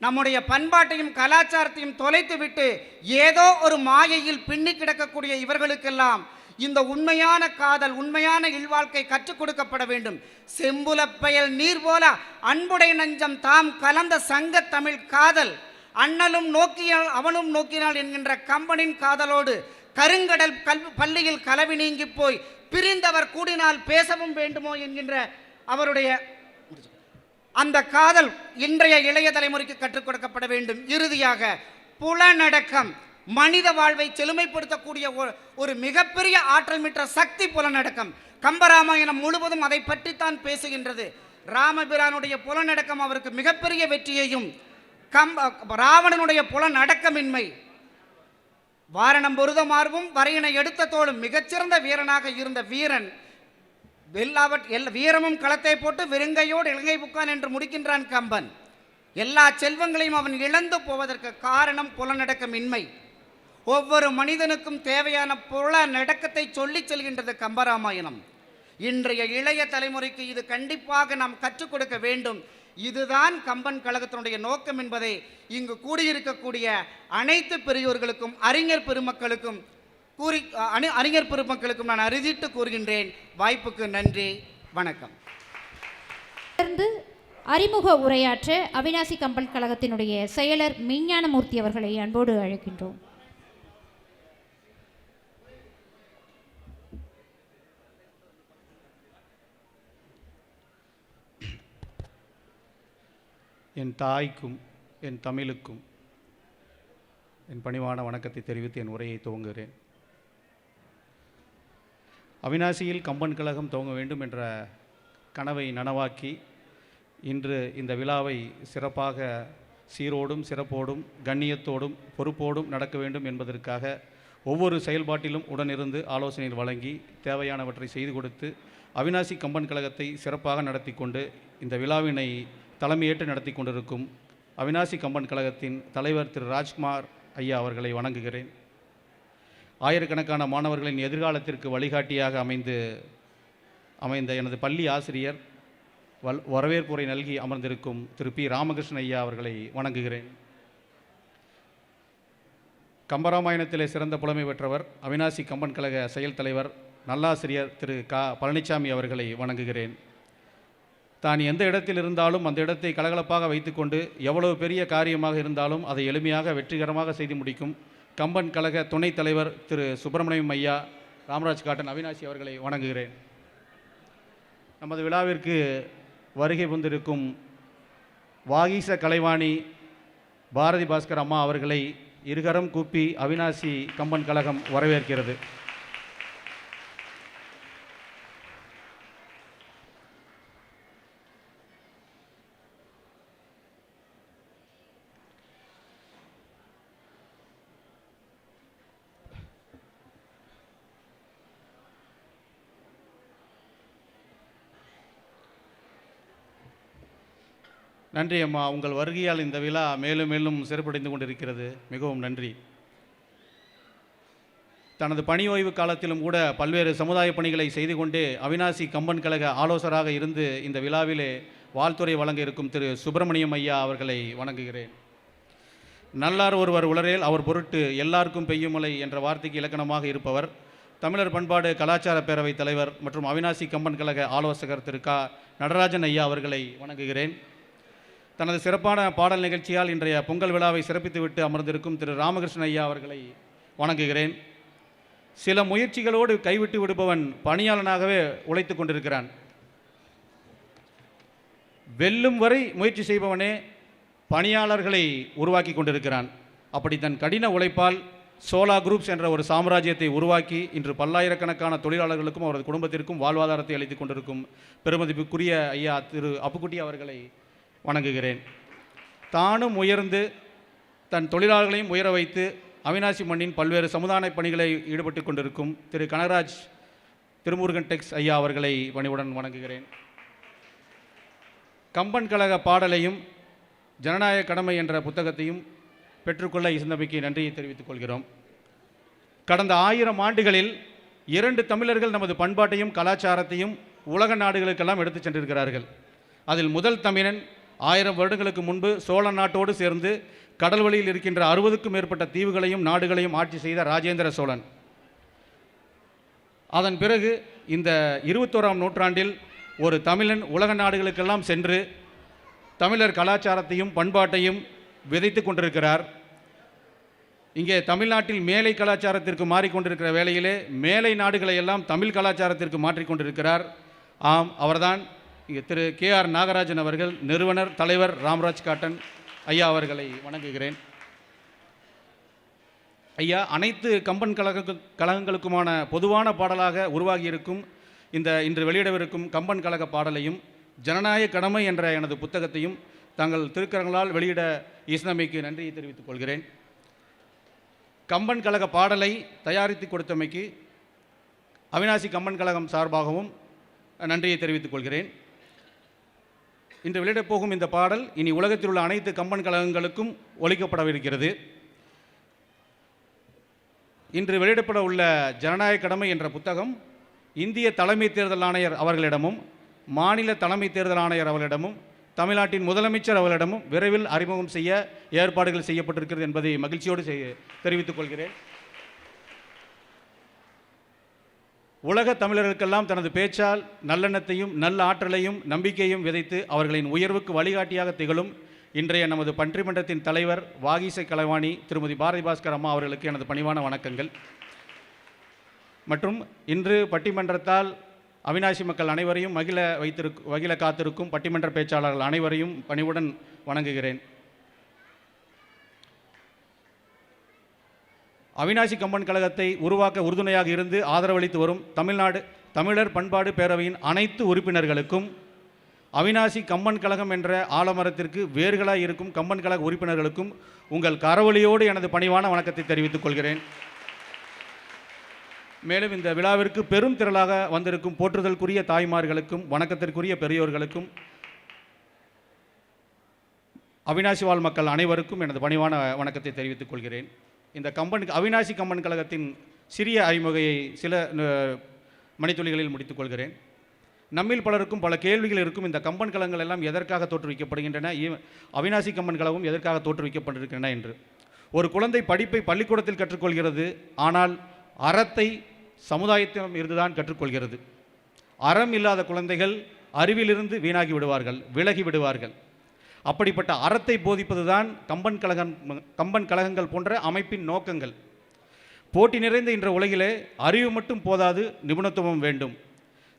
நம்முடைய பண்பாட்டையும் கலாச்சாரத்தையும் தொலைத்துவிட்டு ஏதோ ஒரு மாயையில் பின்னி கிடக்கக்கூடிய இவர்களுக்கெல்லாம் இந்த உண்மையான காதல், உண்மையான இல்வாழ்க்கை கற்றுக் கொடுக்கப்பட வேண்டும். செம்புல பயல் நீர் போல அன்புடைய நஞ்சம் தாம் கலந்த சங்க தமிழ் காதல், அண்ணலும் நோக்கியால் அவனும் நோக்கினாள் என்கின்ற கம்பனின் காதலோடு கருங்கடல் பள்ளியில் கலவி நீங்கி போய் பிரிந்தவர் கூடினால் பேசவும் வேண்டுமோ என்கின்ற அவருடைய அந்த காதல் இன்றைய இளைய தலைமுறைக்கு கற்றுக் கொடுக்கப்பட வேண்டும். இறுதியாக புலனடக்கம் மனித வாழ்வை செழுமைப்படுத்தக்கூடிய ஒரு மிகப்பெரிய ஆற்றல் மிக்க சக்தி புலனடக்கம். கம்பராமாயணம் முழுவதும் அதை பற்றித்தான் பேசுகின்றது. ராமபிரானுடைய புலனடக்கம் அவருக்கு மிகப்பெரிய வெற்றியையும், ராவணனுடைய புலனடக்கமின்மை வாரணம் பொருதமார்வும் வரையினை எடுத்த தோளும் மிகச்சிறந்த வீரனாக இருந்த வீரன் வீரமும் களத்தை போட்டு வெறுங்கையோடு இலங்கை புக்கான் என்று முடிக்கின்றான் கம்பன். எல்லா செல்வங்களையும் அவன் இழந்து போவதற்கு காரணம் புலனடக்கமின்மை. ஒவ்வொரு மனிதனுக்கும் தேவையான புலனடக்கத்தை சொல்லிச் செல்கின்றது கம்பராமாயணம். இன்றைய இளைய தலைமுறைக்கு இது கண்டிப்பாக நாம் கற்றுக் கொடுக்க வேண்டும். இதுதான் கம்பன் கழகத்தினுடைய நோக்கம் என்பதை இங்கு கூடியிருக்கக்கூடிய அனைத்து பெரியோர்களுக்கும் அறிஞர் பெருமக்களுக்கும் நான் அறுதிட்டு கூறுகின்றேன். வாய்ப்புக்கு நன்றி, வணக்கம். தொடர்ந்து அறிமுக உரையாற்ற அவிநாசி கம்பன் கழகத்தினுடைய செயலர் மெய்ஞானமூர்த்தி அவர்களை அன்போடு அழைக்கின்றோம். என் தாய்க்கும் என் தமிழுக்கும் என் பணிவான வணக்கத்தை தெரிவித்து என் உரையை துவங்குகிறேன். அவிநாசியில் கம்பன் கழகம் துவங்க வேண்டும் என்ற கனவை நனவாக்கி இன்று இந்த விழாவை சிறப்பாக சீரோடும் சிறப்போடும் கண்ணியத்தோடும் பொறுப்போடும் நடக்க வேண்டும் என்பதற்காக ஒவ்வொரு செயல்பாட்டிலும் உடனிருந்து ஆலோசனைகள் வழங்கி தேவையானவற்றை செய்து கொடுத்து அவிநாசி கம்பன் கழகத்தை சிறப்பாக நடத்தி கொண்டு இந்த விழாவினை தலைமையேற்று நடத்தி கொண்டிருக்கும் அவிநாசி கம்பன் கழகத்தின் தலைவர் திரு ராஜ்குமார் ஐயா அவர்களை வணங்குகிறேன். ஆயிரக்கணக்கான மாணவர்களின் எதிர்காலத்திற்கு வழிகாட்டியாக அமைந்த எனது பள்ளி ஆசிரியர் வரவேற்புரை நல்கி அமர்ந்திருக்கும் திரு பி ராமகிருஷ்ணன் ஐயா அவர்களை வணங்குகிறேன். கம்பராமாயணத்திலே சிறந்த புலமை பெற்றவர் அவிநாசி கம்பன் கழக செயல் தலைவர் நல்லாசிரியர் திரு பழனிசாமி அவர்களை வணங்குகிறேன். தான் எந்த இடத்தில் இருந்தாலும் அந்த இடத்தை கலகலப்பாக வைத்துக்கொண்டு எவ்வளவு பெரிய காரியமாக இருந்தாலும் அதை எளிமையாக வெற்றிகரமாக செய்து முடிக்கும் கம்பன் கழக துணைத் தலைவர் திரு சுப்பிரமணியம் ஐயா ராமராஜ் காட்டன் அவிநாசி அவர்களை வணங்குகிறேன். நமது விழாவிற்கு வருகை புந்திருக்கும் வாகீச கலைவாணி பாரதி பாஸ்கர் அம்மா அவர்களை இருகரம் கூப்பி அவிநாசி கம்பன் கழகம் வரவேற்கிறது. நன்றி அம்மா, உங்கள் வருகையால் இந்த விழா மேலும் மேலும் சிறப்படைந்து கொண்டிருக்கிறது. மிகவும் நன்றி. தனது பணி ஓய்வு காலத்திலும் கூட பல்வேறு சமுதாய பணிகளை செய்து கொண்டே அவிநாசி கம்பன் கழக ஆலோசகராக இருந்து இந்த விழாவிலே வாழ்த்துறை வழங்க இருக்கும் திரு சுப்பிரமணியம் ஐயா அவர்களை வணங்குகிறேன். நல்லார் ஒருவர் உளரேல் அவர் பொருட்டு எல்லாருக்கும் பெய்யுமலை என்ற வார்த்தைக்கு இலக்கணமாக இருப்பவர் தமிழர் பண்பாடு கலாச்சார பேரவைத் தலைவர் மற்றும் அவிநாசி கம்பன் கழக ஆலோசகர் திரு நடராஜன் ஐயா அவர்களை வணங்குகிறேன். தனது சிறப்பான பாடல் நிகழ்ச்சியால் இன்றைய பொங்கல் விழாவை சிறப்பித்துவிட்டு அமர்ந்திருக்கும் திரு ராமகிருஷ்ணன் ஐயா அவர்களை வணங்குகிறேன். சில முயற்சிகளோடு கைவிட்டு விடுபவன் பணியாளனாகவே உழைத்து கொண்டிருக்கிறான். வெல்லும் வரை முயற்சி செய்பவனே பணியாளர்களை உருவாக்கி கொண்டிருக்கிறான். அப்படி தன் கடின உழைப்பால் சோலா குரூப்ஸ் என்ற ஒரு சாம்ராஜ்யத்தை உருவாக்கி இன்று பல்லாயிரக்கணக்கான தொழிலாளர்களுக்கும் அவரது குடும்பத்திற்கும் வாழ்வாதாரத்தை அளித்து கொண்டிருக்கும் பெருமதிப்புக்குரிய ஐயா திரு அப்புக்குட்டி அவர்களை வணங்குகிறேன். தானும் உயர்ந்து தன் தொழிலாளர்களையும் உயர வைத்து அவிநாசி மண்ணின் பல்வேறு சமுதாய பணிகளை ஈடுபட்டு கொண்டிருக்கும் திரு கனகராஜ் திருமுருகன் டெக்ஸ் ஐயா அவர்களை பணிவுடன் வணங்குகிறேன். கம்பன் கழக பாடலையும் ஜனநாயக கடமை என்ற புத்தகத்தையும் பெற்றுக்கொள்ள இசைந்தமைக்கு நன்றியை தெரிவித்துக் கொள்கிறோம். கடந்த 1000 ஆண்டுகளில் 2 தமிழர்கள் நமது பண்பாட்டையும் கலாச்சாரத்தையும் உலக நாடுகளுக்கெல்லாம் எடுத்துச் சென்றிருக்கிறார்கள். அதில் முதல் தமிழன் 1000 வருடங்களுக்கு முன்பு சோழ நாட்டோடு சேர்ந்து கடல் வழியில் இருக்கின்ற 60க்கும் மேற்பட்ட தீவுகளையும் நாடுகளையும் ஆட்சி செய்த ராஜேந்திர சோழன். அதன் பிறகு இந்த 21ஆம் நூற்றாண்டில் ஒரு தமிழன் உலக நாடுகளுக்கெல்லாம் சென்று தமிழர் கலாச்சாரத்தையும் பண்பாட்டையும் விதைத்து கொண்டிருக்கிறார். இங்கே தமிழ்நாட்டில் மேலை கலாச்சாரத்திற்கு மாறிக்கொண்டிருக்கிற வேளையிலே மேலை நாடுகளை எல்லாம் தமிழ் கலாச்சாரத்திற்கு மாற்றிக்கொண்டிருக்கிறார். ஆம், அவர்தான் இங்கே திரு KR நாகராஜன் அவர்கள், நிறுவனர் தலைவர் ராம்ராஜ் காட்டன் ஐயா அவர்களை வணங்குகிறேன். ஐயா, அனைத்து கம்பன் கழகங்களுக்குமான பொதுவான பாடலாக உருவாகியிருக்கும் இன்று வெளியிடவிருக்கும் கம்பன் கழக பாடலையும் ஜனநாயக கடமை என்ற எனது புத்தகத்தையும் தங்கள் திருக்கரங்களால் வெளியிட இசைந்தமைக்கு நன்றியை தெரிவித்துக் கொள்கிறேன். கம்பன் கழக பாடலை தயாரித்து கொடுத்தமைக்கு அவிநாசி கம்பன் கழகம் சார்பாகவும் நன்றியை தெரிவித்துக் கொள்கிறேன். இன்று வெளியிடப் போகும் இந்த பாடல் இனி உலகத்தில் உள்ள அனைத்து கம்பன் கழகங்களுக்கும் ஒலிக்கப்படவிருக்கிறது. இன்று வெளியிடப்பட உள்ள ஜனநாயக கடமை என்ற புத்தகம் இந்திய தலைமை தேர்தல் ஆணையர் அவர்களிடமும் மாநில தலைமை தேர்தல் ஆணையர் அவர்களிடமும் தமிழ்நாட்டின் முதலமைச்சர் அவர்களிடமும் விரைவில் அறிமுகம் செய்ய ஏற்பாடுகள் செய்யப்பட்டிருக்கிறது என்பதை மகிழ்ச்சியோடு தெரிவித்துக் கொள்கிறேன். உலக தமிழர்களுக்கெல்லாம் தனது பேச்சால் நல்லெண்ணத்தையும் நல்ல ஆற்றலையும் நம்பிக்கையும் விதைத்து அவர்களின் உயர்வுக்கு வழிகாட்டியாக திகழும் இன்றைய நமது பன்றிமன்றத்தின் தலைவர் வாகீசை கலைவாணி திருமதி பாரதி பாஸ்கர் அம்மா அவர்களுக்கு எனது பணிவான வணக்கங்கள். மற்றும் இன்று பட்டிமன்றத்தால் அவிநாசி மக்கள் அனைவரையும் மகிழ காத்திருக்கும் பட்டிமன்ற பேச்சாளர்கள் அனைவரையும் பணிவுடன் வணங்குகிறேன். அவிநாசி கம்பன் கழகத்தை உருவாக்க உறுதுணையாக இருந்து ஆதரவளித்து வரும் தமிழர் பண்பாடு பேரவையின் அனைத்து உறுப்பினர்களுக்கும் அவிநாசி கம்பன் கழகம் என்ற ஆலமரத்திற்கு வேர்களாக இருக்கும் கம்பன் கழக உறுப்பினர்களுக்கும் உங்கள் கரவொலியோடு எனது பணிவான வணக்கத்தை தெரிவித்துக் கொள்கிறேன். மேலும் இந்த விழாவிற்கு பெரும் திரளாக வந்திருக்கும் போற்றுதலுக்குரிய தாய்மார்களுக்கும் வணக்கத்திற்குரிய பெரியோர்களுக்கும் அவிநாசி வாழ் மக்கள் அனைவருக்கும் எனது பணிவான வணக்கத்தை தெரிவித்துக் கொள்கிறேன். இந்த அவிநாசி கம்பன் கழகத்தின் சிறிய அறிமுகையை சில மணித்துளிகளில் முடித்துக் கொள்கிறேன். நம்மில் பலருக்கும் பல கேள்விகள் இருக்கும். இந்த கம்பன் கழகங்கள் எல்லாம் எதற்காக தோற்றுவிக்கப்படுகின்றன, அவிநாசி கம்பன் கழகம் எதற்காக தோற்றுவிக்கப்பட்டிருக்கின்றன என்று. ஒரு குழந்தை படிப்பை பள்ளிக்கூடத்தில் கற்றுக்கொள்கிறது, ஆனால் அறத்தை சமுதாயத்திடம் இருந்துதான் கற்றுக்கொள்கிறது. அறம் இல்லாத குழந்தைகள் அறிவிலிருந்து வீணாகி விடுவார்கள், விலகி விடுவார்கள். அப்படிப்பட்ட அறத்தை போதிப்பது தான் கம்பன் கழகங்கள் போன்ற அமைப்பின் நோக்கங்கள். போட்டி நிறைந்த இன்ற உலகிலே அறிவு மட்டும் போதாது, நிபுணத்துவம் வேண்டும்,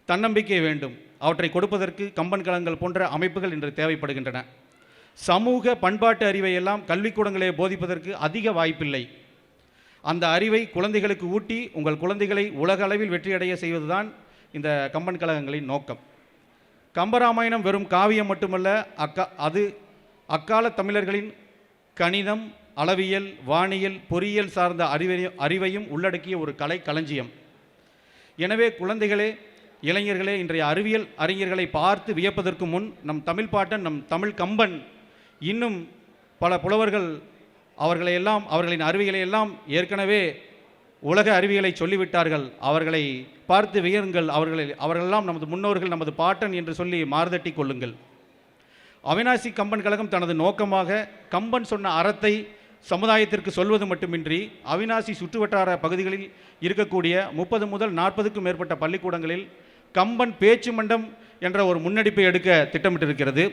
தன்னம்பிக்கை வேண்டும். அவற்றை கொடுப்பதற்கு கம்பன் கழகங்கள் போன்ற அமைப்புகள் இன்று தேவைப்படுகின்றன. சமூக பண்பாட்டு அறிவை எல்லாம் கல்விக்கூடங்களே போதிப்பதற்கு அதிக வாய்ப்பில்லை. அந்த அறிவை குழந்தைகளுக்கு ஊட்டி உங்கள் குழந்தைகளை உலக அளவில் வெற்றியடைய செய்வதுதான் இந்த கம்பன் கழகங்களின் நோக்கம். கம்பராமாயணம் வெறும் காவியம் மட்டுமல்ல, அது அக்கால தமிழர்களின் கணிதம், அளவியல், வானியல், பொறியியல் சார்ந்த அறிவையும் உள்ளடக்கிய ஒரு கலை களஞ்சியம். எனவே குழந்தைகளே, இளைஞர்களே, இன்றைய அறிவியல் அறிஞர்களை பார்த்து வியப்பதற்கு முன் நம் தமிழ் பாட்டன், நம் தமிழ் கம்பன், இன்னும் பல புலவர்கள் அவர்களின் அறிவியலை எல்லாம் ஏற்கனவே உலக அறிவியலை சொல்லிவிட்டார்கள். அவர்களை பார்த்து வியருங்கள். அவர்களெல்லாம் நமது முன்னோர்கள், நமது பாட்டன் என்று சொல்லி மார்தட்டி கொள்ளுங்கள். அவிநாசி கம்பன் கழகம் தனது நோக்கமாக கம்பன் சொன்ன அறத்தை சமுதாயத்திற்கு சொல்வது மட்டுமின்றி அவிநாசி சுற்றுவட்டார பகுதிகளில் இருக்கக்கூடிய 30 முதல் 40க்கும் மேற்பட்ட பள்ளிக்கூடங்களில் கம்பன் பேச்சு மண்டம் என்ற ஒரு முன்னெடுப்பை எடுக்க திட்டமிட்டிருக்கிறது.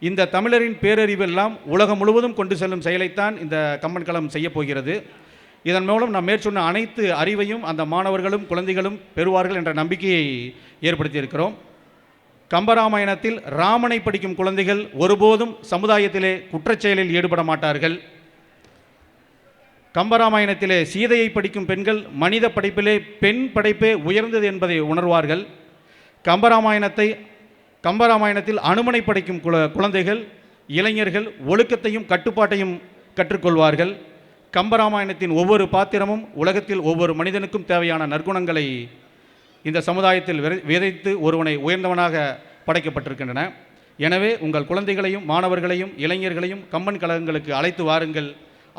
இந்த தமிழரின் பேரறிவெல்லாம் உலகம் முழுவதும் கொண்டு செல்லும் செயலைத்தான் இந்த கம்பன் கழகம் செய்ய போகிறது. இதன் மூலம் நாம் மேற்சொன்ன அனைத்து அறிவையும் அந்த மாணவர்களும் குழந்தைகளும் பெறுவார்கள் என்ற நம்பிக்கையை ஏற்படுத்தியிருக்கிறோம். கம்பராமாயணத்தில் ராமனை படிக்கும் குழந்தைகள் ஒருபோதும் சமுதாயத்திலே குற்றச்செயலில் ஈடுபட மாட்டார்கள். கம்பராமாயணத்திலே சீதையை படிக்கும் பெண்கள் மனித படைப்பிலே பெண் படைப்பே உயர்ந்தது என்பதை உணர்வார்கள். கம்பராமாயணத்தில் அனுமனை படிக்கும் குழந்தைகள், இளைஞர்கள் ஒழுக்கத்தையும் கட்டுப்பாட்டையும் கற்றுக்கொள்வார்கள். கம்பராமாயணத்தின் ஒவ்வொரு பாத்திரமும் உலகத்தில் ஒவ்வொரு மனிதனுக்கும் தேவையான நற்குணங்களை இந்த சமுதாயத்தில் விதைத்து ஒருவனை உயர்ந்தவனாக படைக்கப்பட்டிருக்கின்றன. எனவே உங்கள் குழந்தைகளையும் மாணவர்களையும் இளைஞர்களையும் கம்பன் கழகங்களுக்கு அழைத்து வாருங்கள்.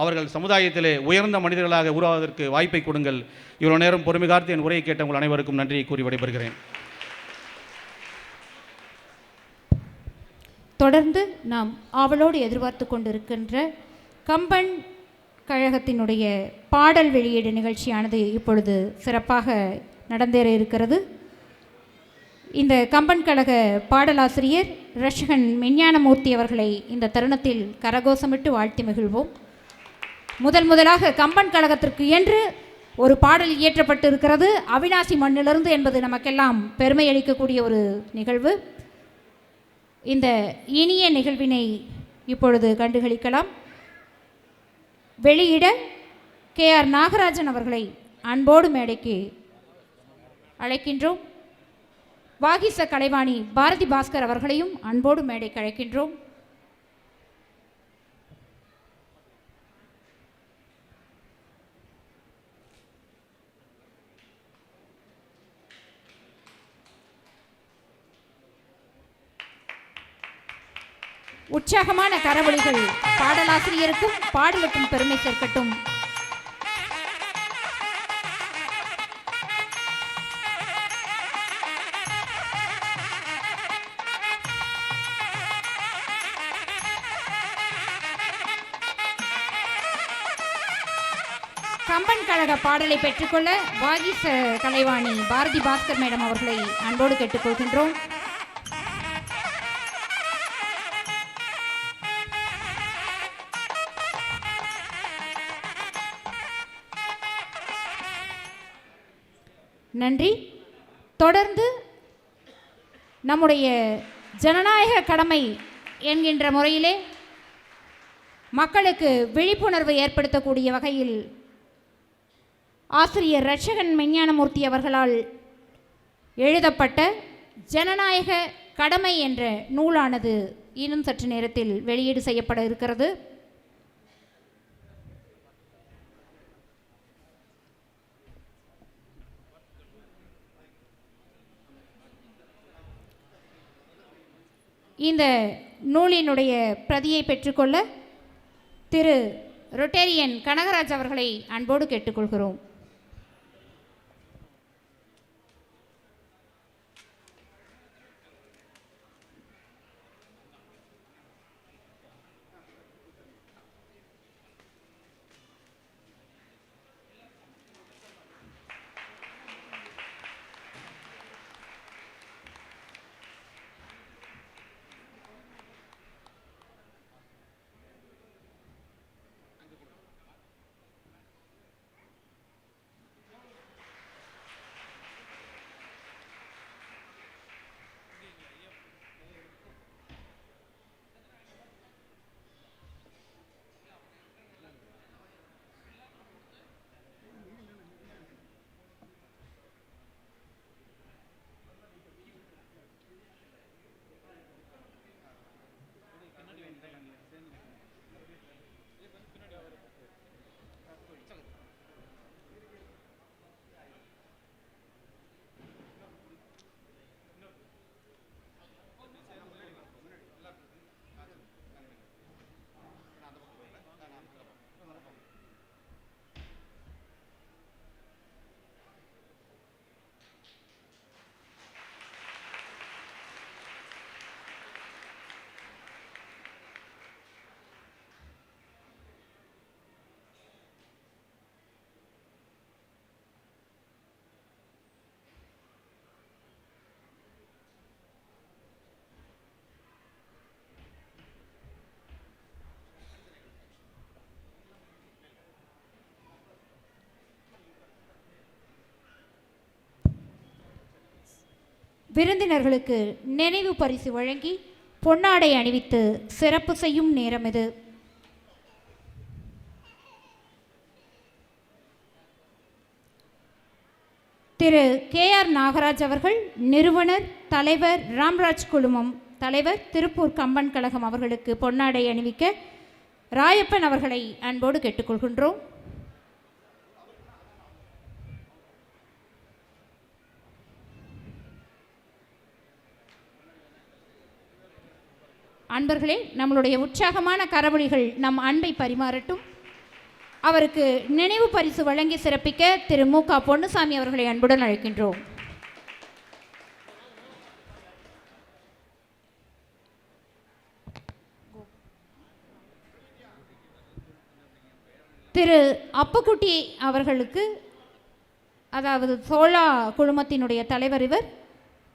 அவர்கள் சமுதாயத்திலே உயர்ந்த மனிதர்களாக உருவாவதற்கு வாய்ப்பை கொடுங்கள். இவ்வளோ நேரம் பொறுமை காத்து என் உரையை கேட்ட உங்கள் அனைவருக்கும் நன்றியை கூறி விடைபெறுகிறேன். தொடர்ந்து நாம் ஆவலோடு எதிர்பார்த்து கொண்டிருக்கின்ற கம்பன் கழகத்தினுடைய பாடல் வெளியீடு நிகழ்ச்சியானது இப்பொழுது சிறப்பாக நடந்தேற இருக்கிறது. இந்த கம்பன் கழக பாடலாசிரியர் ரஷகன் மெஞ்ஞானமூர்த்தி அவர்களை இந்த தருணத்தில் கரகோஷமிட்டு வாழ்த்தி மகிழ்வோம். முதலாக கம்பன் கழகத்திற்கு என்று ஒரு பாடல் இயற்றப்பட்டு இருக்கிறது, அவிநாசி மண்ணிலிருந்து என்பது நமக்கெல்லாம் பெருமை அளிக்கக்கூடிய ஒரு நிகழ்வு. இந்த இனிய நிகழ்வினை இப்பொழுது கண்டுகளிக்கலாம். வெளியிட KR நாகராஜன் அவர்களை அன்போடு மேடைக்கு அழைக்கின்றோம். வாகிச கலைவாணி பாரதி பாஸ்கர் அவர்களையும் அன்போடு மேடைக்கு அழைக்கின்றோம். உற்சாகமான கரவொலிகள் பாடலாசிரியருக்கும் பாடலுக்கும் பெருமை சேர்க்கட்டும். கம்பன் கழக பாடலை பெற்றுக்கொள்ள வாகிச கலைவாணி பாரதி பாஸ்கர் மேடம் அவர்களை அன்போடு கேட்டுக்கொள்கின்றோம். நன்றி. தொடர்ந்து நம்முடைய ஜனநாயக கடமை என்கின்ற முறையிலே மக்களுக்கு விழிப்புணர்வு ஏற்படுத்தக்கூடிய வகையில் ஆசிரியர் ரட்சகன் மெஞ்ஞானமூர்த்தி அவர்களால் எழுதப்பட்ட ஜனநாயக கடமை என்ற நூலானது இன்னும் சற்று நேரத்தில் வெளியீடு செய்யப்பட இருக்கிறது. இந்த நூலினுடைய பிரதியை பெற்றுக்கொள்ள திரு ரொட்டேரியன் கனகராஜ் அவர்களை அன்போடு கேட்டுக்கொள்கிறோம். விருந்தினர்களுக்கு நினைவு பரிசு வழங்கி பொன்னாடை அணிவித்து சிறப்பு செய்யும் நேரம் இது. திரு KR நாகராஜ் அவர்கள் நிறுவனர் தலைவர் ராம்ராஜ் குழுமம் தலைவர் திருப்பூர் கம்பன் கழகம் அவர்களுக்கு பொன்னாடை அணிவிக்க ராயப்பன் அவர்களை அன்போடு கேட்டுக்கொள்கின்றோம். அன்பர்களே, நம்மளுடைய உற்சாகமான கரவொலிகள் நம் அன்பை பரிமாறட்டும். அவருக்கு நினைவு பரிசு வழங்கி சிறப்பிக்க திரு மு க பொன்னுசாமி அவர்களை அன்புடன் அழைக்கின்றோம். திரு அப்பக்குட்டி அவர்களுக்கு, அதாவது சோழா குழுமத்தினுடைய தலைவர் இவர்,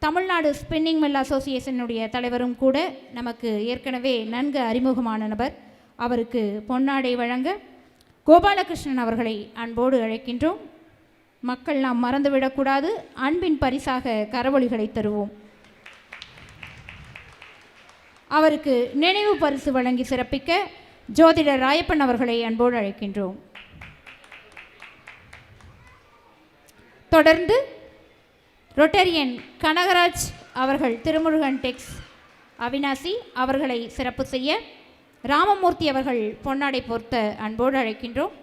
தமிழ்நாடு ஸ்பின்னிங் மில் அசோசியேஷனுடைய தலைவரும் கூட, நமக்கு ஏற்கனவே நன்கு அறிமுகமான நபர். அவருக்கு பொன்னாடை வழங்க கோபாலகிருஷ்ணன் அவர்களை அன்போடு அழைக்கின்றோம். மக்கள் நாம் மறந்துவிடக்கூடாது, அன்பின் பரிசாக கரவொலிகளை தருவோம். அவருக்கு நினைவு பரிசு வழங்கி சிறப்பிக்க ஜோதிடர் ராயப்பன் அவர்களை அன்போடு அழைக்கின்றோம். தொடர்ந்து ரொட்டரியன் கனகராஜ் அவர்கள், திருமுருகன் டெக்ஸ் அவினாசி அவர்களை சிறப்பு செய்ய ராமமூர்த்தி அவர்கள் பொன்னாடை போர்த்த அன்போடு அழைக்கின்றோம்.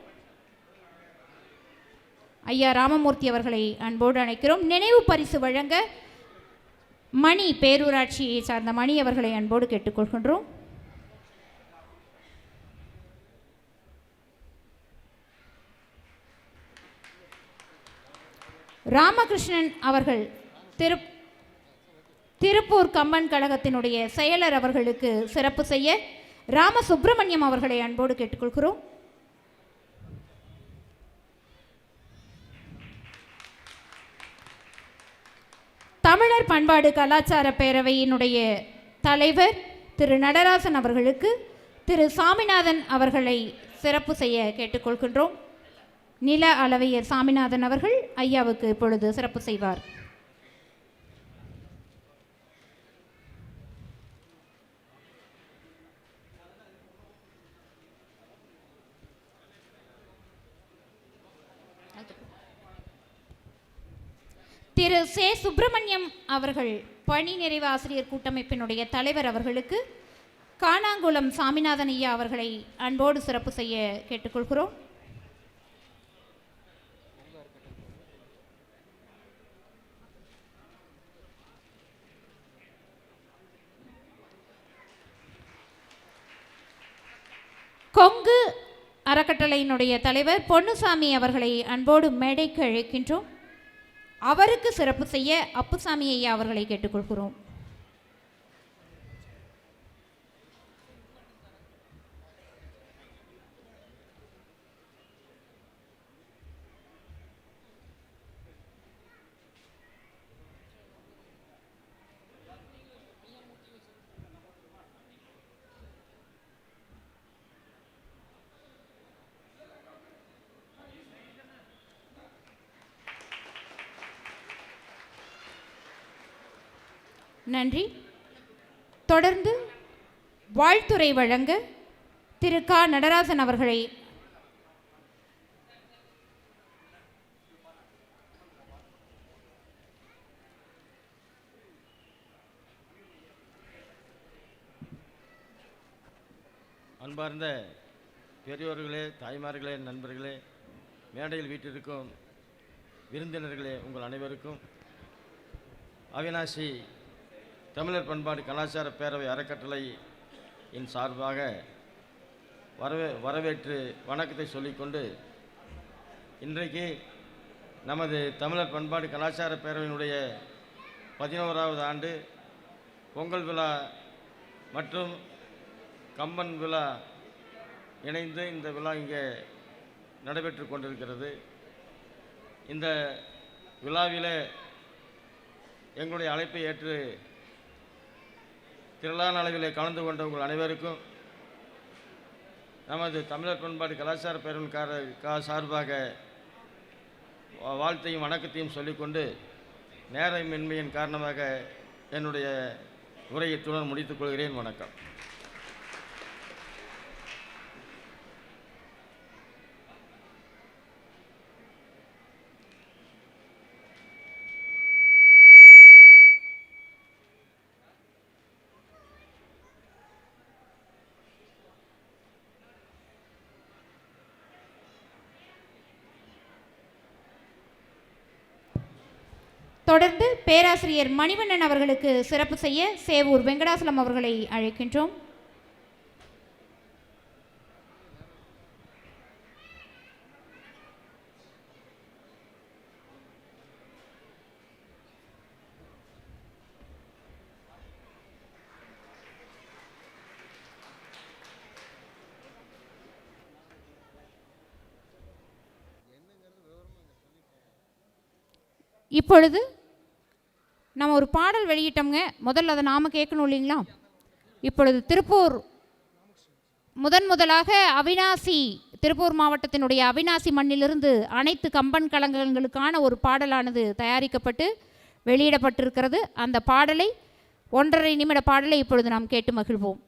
ஐயா ராமமூர்த்தி அவர்களை அன்போடு அழைக்கிறோம். நினைவு பரிசு வழங்க மணி, பேரூராட்சியை சார்ந்த மணி அவர்களை அன்போடு கேட்டுக்கொள்கின்றோம். ராமகிருஷ்ணன் அவர்கள், திருப்பூர் கம்பன் கழகத்தினுடைய செயலர் அவர்களுக்கு சிறப்பு செய்ய ராமசுப்பிரமணியம் அவர்களை அன்போடு கேட்டுக்கொள்கிறோம். தமிழர் பண்பாடு கலாச்சார பேரவையினுடைய தலைவர் திரு நடராசன் அவர்களுக்கு திரு சாமிநாதன் அவர்களை சிறப்பு செய்ய கேட்டுக்கொள்கின்றோம். நில அளவையர் சாமிநாதன் அவர்கள் ஐயாவுக்கு இப்பொழுது சிறப்பு செய்வார். திரு சே சுப்பிரமணியம் அவர்கள், பணி நிறைவு ஆசிரியர் கூட்டமைப்பினுடைய தலைவர் அவர்களுக்கு காணாங்குளம் சாமிநாதன் ஐயா அவர்களை அன்போடு சிறப்பு செய்ய கேட்டுக்கொள்கிறோம். கொங்கு அறக்கட்டளையினுடைய தலைவர் பொன்னுசாமி அவர்களை அன்போடு மேடைக்கு அழைக்கின்றோம். அவருக்கு சிறப்பு செய்ய அப்புசாமி ஐயா அவர்களை கேட்டுக்கொள்கிறோம். நன்றி. தொடர்ந்து வாழ்த்துரை வழங்க திரு க நடராசன் அவர்களை அன்பார்ந்த பெரியோர்களே, தாய்மார்களே, நண்பர்களே, மேடையில் வீட்டிற்கும் விருந்தினர்களே, உங்கள் அனைவருக்கும் அவினாசி தமிழர் பண்பாடு கலாச்சார பேரவை அறக்கட்டளையின் சார்பாக வரவேற்று வணக்கத்தை சொல்லிக்கொண்டு, இன்றைக்கு நமது தமிழர் பண்பாடு கலாச்சார பேரவையினுடைய 11வது ஆண்டு பொங்கல் விழா மற்றும் கம்பன் விழா இணைந்து இந்த விழா இங்கே நடைபெற்று கொண்டிருக்கிறது. இந்த விழாவில் எங்களுடைய அழைப்பை ஏற்று திரளான அளவிலே கலந்து கொண்ட உங்கள் அனைவருக்கும் நமது தமிழர் பண்பாடு கலாச்சார பேரவைக்கார சார்பாக வாழ்த்தையும் வணக்கத்தையும் சொல்லிக்கொண்டு, நேரமின்மையின் காரணமாக என்னுடைய உரையை இத்துடன் முடித்துக் கொள்கிறேன். வணக்கம். தொடர்ந்து பேராசிரியர் மணிவண்ணன் அவர்களுக்கு சிறப்பு செய்ய சேவூர் வெங்கடாசலம் அவர்களை அழைக்கின்றோம். இப்பொழுது நம்ம ஒரு பாடல் வெளியிட்டோங்க, முதல்ல அதை நாம் கேட்கணும் இல்லைங்களா? இப்பொழுது திருப்பூர் முதலாக அவிநாசி, திருப்பூர் மாவட்டத்தினுடைய அவிநாசி மண்ணிலிருந்து அனைத்து கம்பன் கழகங்களுக்கான ஒரு பாடலானது தயாரிக்கப்பட்டு வெளியிடப்பட்டிருக்கிறது. அந்த பாடலை 1.5 நிமிட பாடலை இப்பொழுது நாம் கேட்டு மகிழ்வோம்.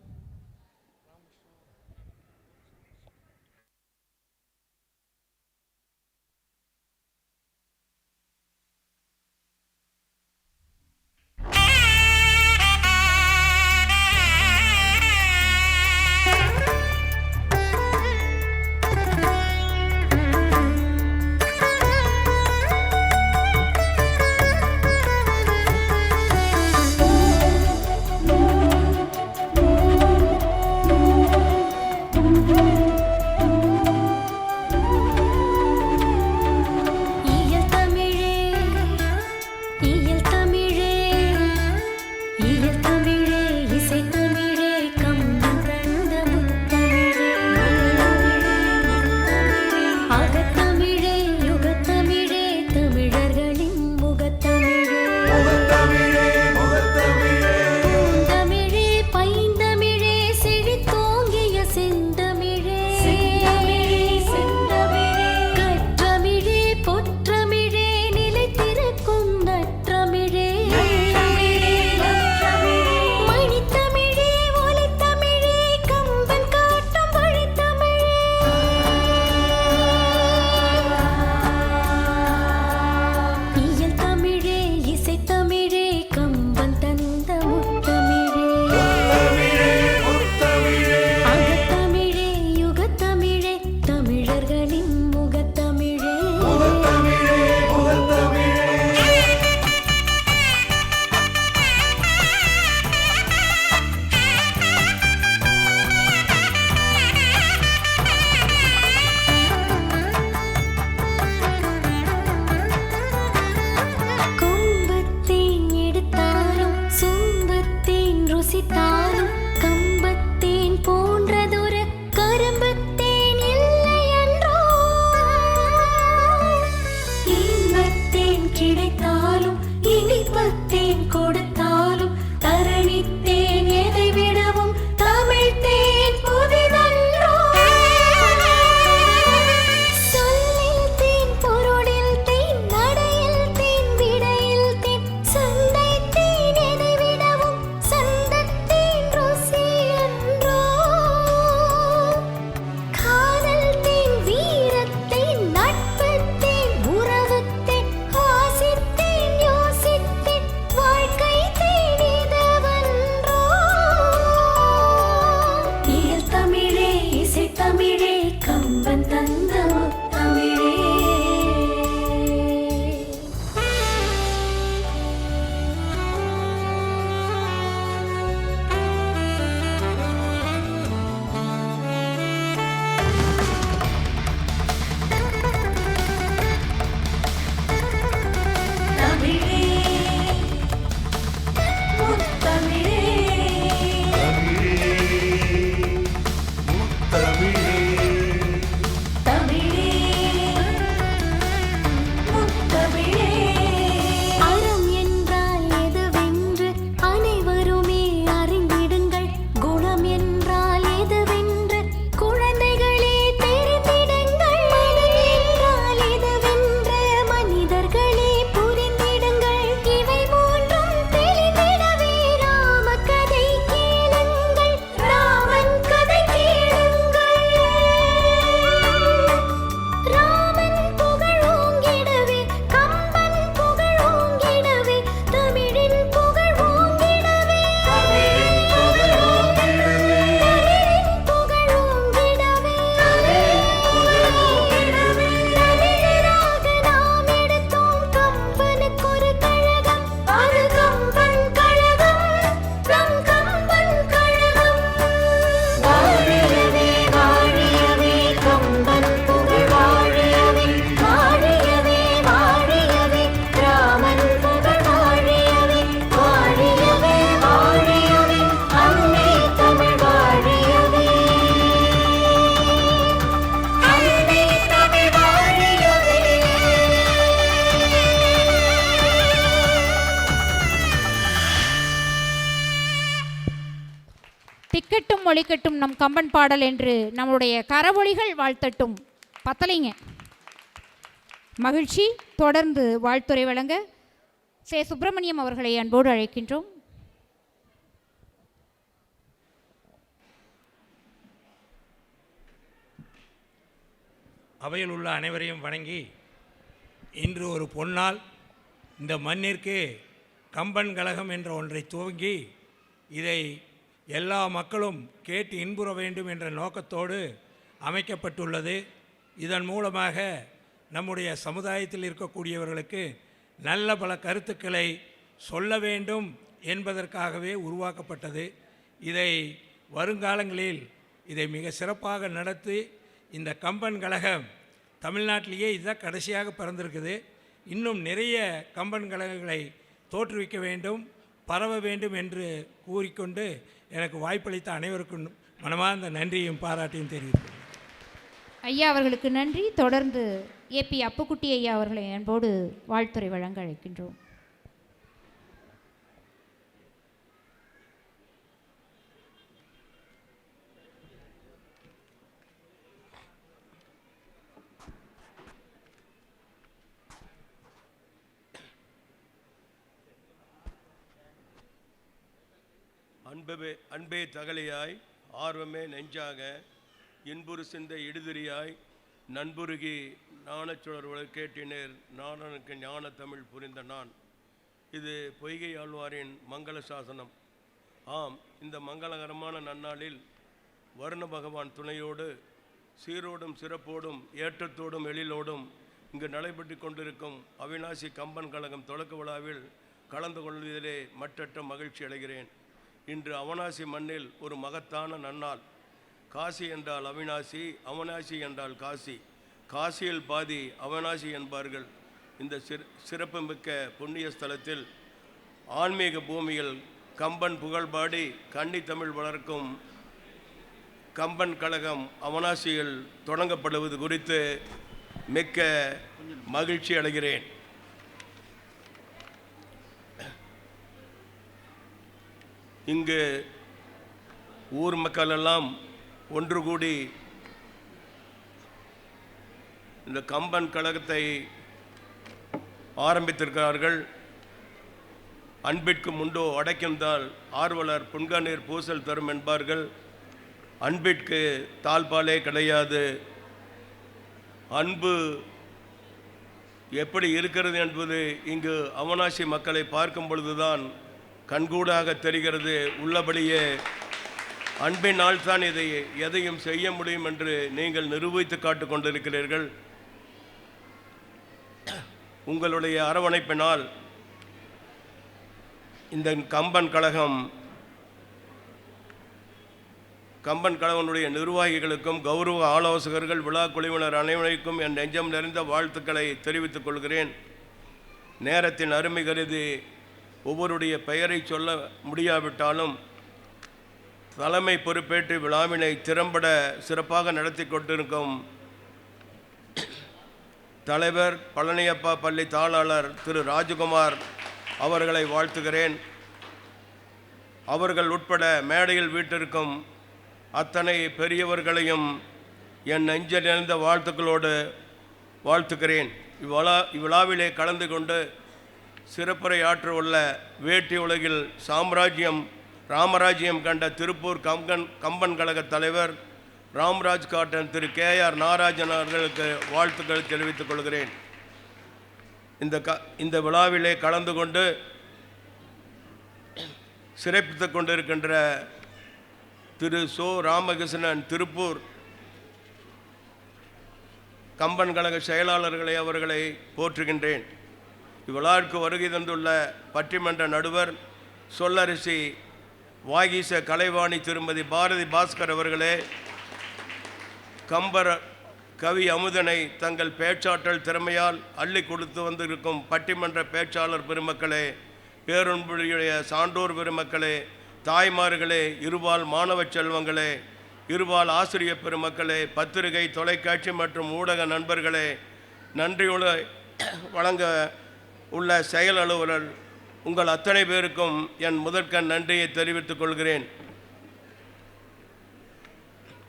ஒலிக்கட்டும் ஒலிக்கட்டும் நம் கம்பன் பாடல் என்று நம்முடைய கரவொலிகள் வாழ்த்தட்டும். பத்தலைங்க. மகிழ்ச்சி. தொடர்ந்து வாழ்த்துரை வழங்க சே. சுப்பிரமணியம் அவர்களை அன்போடு அழைக்கின்றோம். அவையில் உள்ள அனைவரையும் வணங்கி, இன்று ஒரு பொன்னாள். இந்த மண்ணிற்கு கம்பன் கழகம் என்ற ஒன்றை துவங்கி இதை எல்லா மக்களும் கேட்டு இன்புற வேண்டும் என்ற நோக்கத்தோடு அமைக்கப்பட்டுள்ளது. இதன் மூலமாக நம்முடைய சமுதாயத்தில் இருக்கக்கூடியவர்களுக்கு நல்ல பல கருத்துக்களை சொல்ல வேண்டும் என்பதற்காகவே உருவாக்கப்பட்டது. இதை வருங்காலங்களில் இதை மிக சிறப்பாக நடத்தி இந்த கம்பன் கழகம் தமிழ்நாட்டிலேயே இதுதான் கடைசியாக பிறந்திருக்குது. இன்னும் நிறைய கம்பன் கழகங்களை தோற்றுவிக்க வேண்டும், பரவ வேண்டும் என்று கூறிக்கொண்டு எனக்கு வாய்ப்பளித்த அனைவருக்கும் மனமார்ந்த நன்றியும் பாராட்டியும் தெரிவிக்கிறேன். ஐயா அவர்களுக்கு நன்றி. தொடர்ந்து ஏபி அப்புக்குட்டி ஐயா அவர்களை அன்போடு வாழ்த்துரை வழங்க அழைக்கின்றோம். அன்பே தகலியாய் ஆர்வமே நெஞ்சாக இன்புறு சிந்த இடுதிரியாய் நண்புருகி ஞானச்சுடர் கேட்டினேர் நானனுக்கு ஞான தமிழ் புரிந்த நான். இது பொய்கை ஆழ்வாரின் மங்கள சாசனம். ஆம், இந்த மங்களகரமான நன்னாளில் வருண பகவான் துணையோடு சீரோடும் சிறப்போடும் ஏற்றத்தோடும் எழிலோடும் இங்கு நடைபெற்று கொண்டிருக்கும் அவிநாசி கம்பன் கழகம் தொடக்க விழாவில் கலந்து கொள்வதிலே மற்றற்ற மகிழ்ச்சி அடைகிறேன். இன்று அவனாசி மண்ணில் ஒரு மகத்தான நன்னாள். காசி என்றால் அவிநாசி, அவனாசி என்றால் காசி. காசியில் பாதி அவனாசி என்பார்கள். இந்த சிறப்புமிக்க புண்ணிய ஸ்தலத்தில் ஆன்மீக பூமியில் கம்பன் புகழ்பாடி கன்னி தமிழ் வளர்க்கும் கம்பன் கழகம் அவனாசியில் தொடங்கப்படுவது குறித்து மிக்க மகிழ்ச்சி அடைகிறேன். இங்கு ஊர் மக்கள் எல்லாம் ஒன்று கூடி இந்த கம்பன் கழகத்தை ஆரம்பித்திருக்கிறார்கள். அன்பிற்கு முண்டோ அடைக்கின்றால் ஆர்வலர் புன்கண்ணீர் பூசல் தரும் என்பார்கள். அன்பிற்கு தாழ்பாலே கிடையாது. அன்பு எப்படி இருக்கிறது என்பது இங்கு அவனாசி மக்களை பார்க்கும் பொழுதுதான் கண்கூடாக தெரிகிறது. உள்ளபடியே அன்பினால் தான் இதை எதையும் செய்ய முடியும் என்று நீங்கள் நிரூபித்து காட்டிக் கொண்டிருக்கிறீர்கள். உங்களுடைய அரவணைப்பினால் இந்த கம்பன் கழகனுடைய நிர்வாகிகளுக்கும் கௌரவ ஆலோசகர்கள் விழா குழுவினர் அனைவருக்கும் என் நெஞ்சம் நிறைந்த வாழ்த்துக்களை தெரிவித்துக் கொள்கிறேன். நேரத்தின் அருமை கருதி ஒவ்வொருடைய பெயரை சொல்ல முடியாவிட்டாலும் தலைமை பொறுப்பேற்று விழாவினை திறம்பட சிறப்பாக நடத்தி கொண்டிருக்கும் தலைவர் பழனியப்பா பள்ளி தாளாளர் திரு ராஜகுமார் அவர்களை வாழ்த்துகிறேன். அவர்கள் உட்பட மேடையில் வீட்டிற்கும் அத்தனை பெரியவர்களையும் என் நெஞ்ச நிறைந்த வாழ்த்துக்களோடு வாழ்த்துக்கிறேன். இவ்விழாவிலே கலந்து கொண்டு சிறப்புரை ஆற்ற உள்ள வேட்டி உலகில் ராமராஜ்யம் கண்ட திருப்பூர் கம்பன் கழக தலைவர் ராம்ராஜ் காட்டன் திரு KR நாராஜன் அவர்களுக்கு வாழ்த்துக்கள் தெரிவித்துக் கொள்கிறேன். இந்த விழாவிலே கலந்து கொண்டு சிறப்பித்துக் கொண்டிருக்கின்ற திரு ராமகிருஷ்ணன் திருப்பூர் கம்பன் கழக செயலாளர்களை அவர்களை போற்றுகின்றேன். இவ்விழாவிற்கு வருகை தந்துள்ள பட்டிமன்ற நடுவர் சொல்லரசி வாகீச கலைவாணி திருமதி பாரதி பாஸ்கர் அவர்களே, கம்பர் கவி அமுதனை தங்கள் பேச்சாற்றல் திறமையால் அள்ளி கொடுத்து வந்திருக்கும் பட்டிமன்ற பேச்சாளர் பெருமக்களே, பேரன்புடைய சான்றோர் பெருமக்களே, தாய்மார்களே, இருபால் மாணவ செல்வங்களே, இருபால் ஆசிரியர் பெருமக்களே, பத்திரிகை தொலைக்காட்சி மற்றும் ஊடக நண்பர்களே, நன்றியோடு வழங்க உள்ள செயல் அலுவலர் உங்கள் அத்தனை பேருக்கும் என் முதற்கண் நன்றியை தெரிவித்துக் கொள்கிறேன்.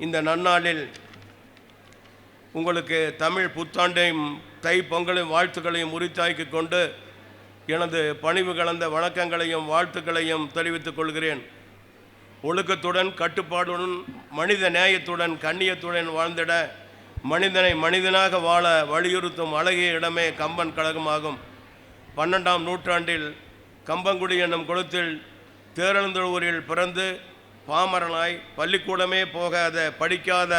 இந்த நன்னாளில் உங்களுக்கு தமிழ் புத்தாண்டையும் தை பொங்கலையும் வாழ்த்துக்களையும் உரித்தாக்கி கொண்டு எனது பணிவு கலந்த வணக்கங்களையும் வாழ்த்துக்களையும் தெரிவித்துக் கொள்கிறேன். ஒழுக்கத்துடன் கட்டுப்பாடுடன் மனித நேயத்துடன் கண்ணியத்துடன் வாழ்ந்திட மனிதனை மனிதனாக வாழ வலியுறுத்தும் அழகிய இடமே கம்பன் கழகமாகும். 12ஆம் நூற்றாண்டில் கம்பங்குடி என்னும் குளத்தில் தேரெழுந்தூரில் பிறந்து பாமரனாய் பள்ளிக்கூடமே போகாத படிக்காத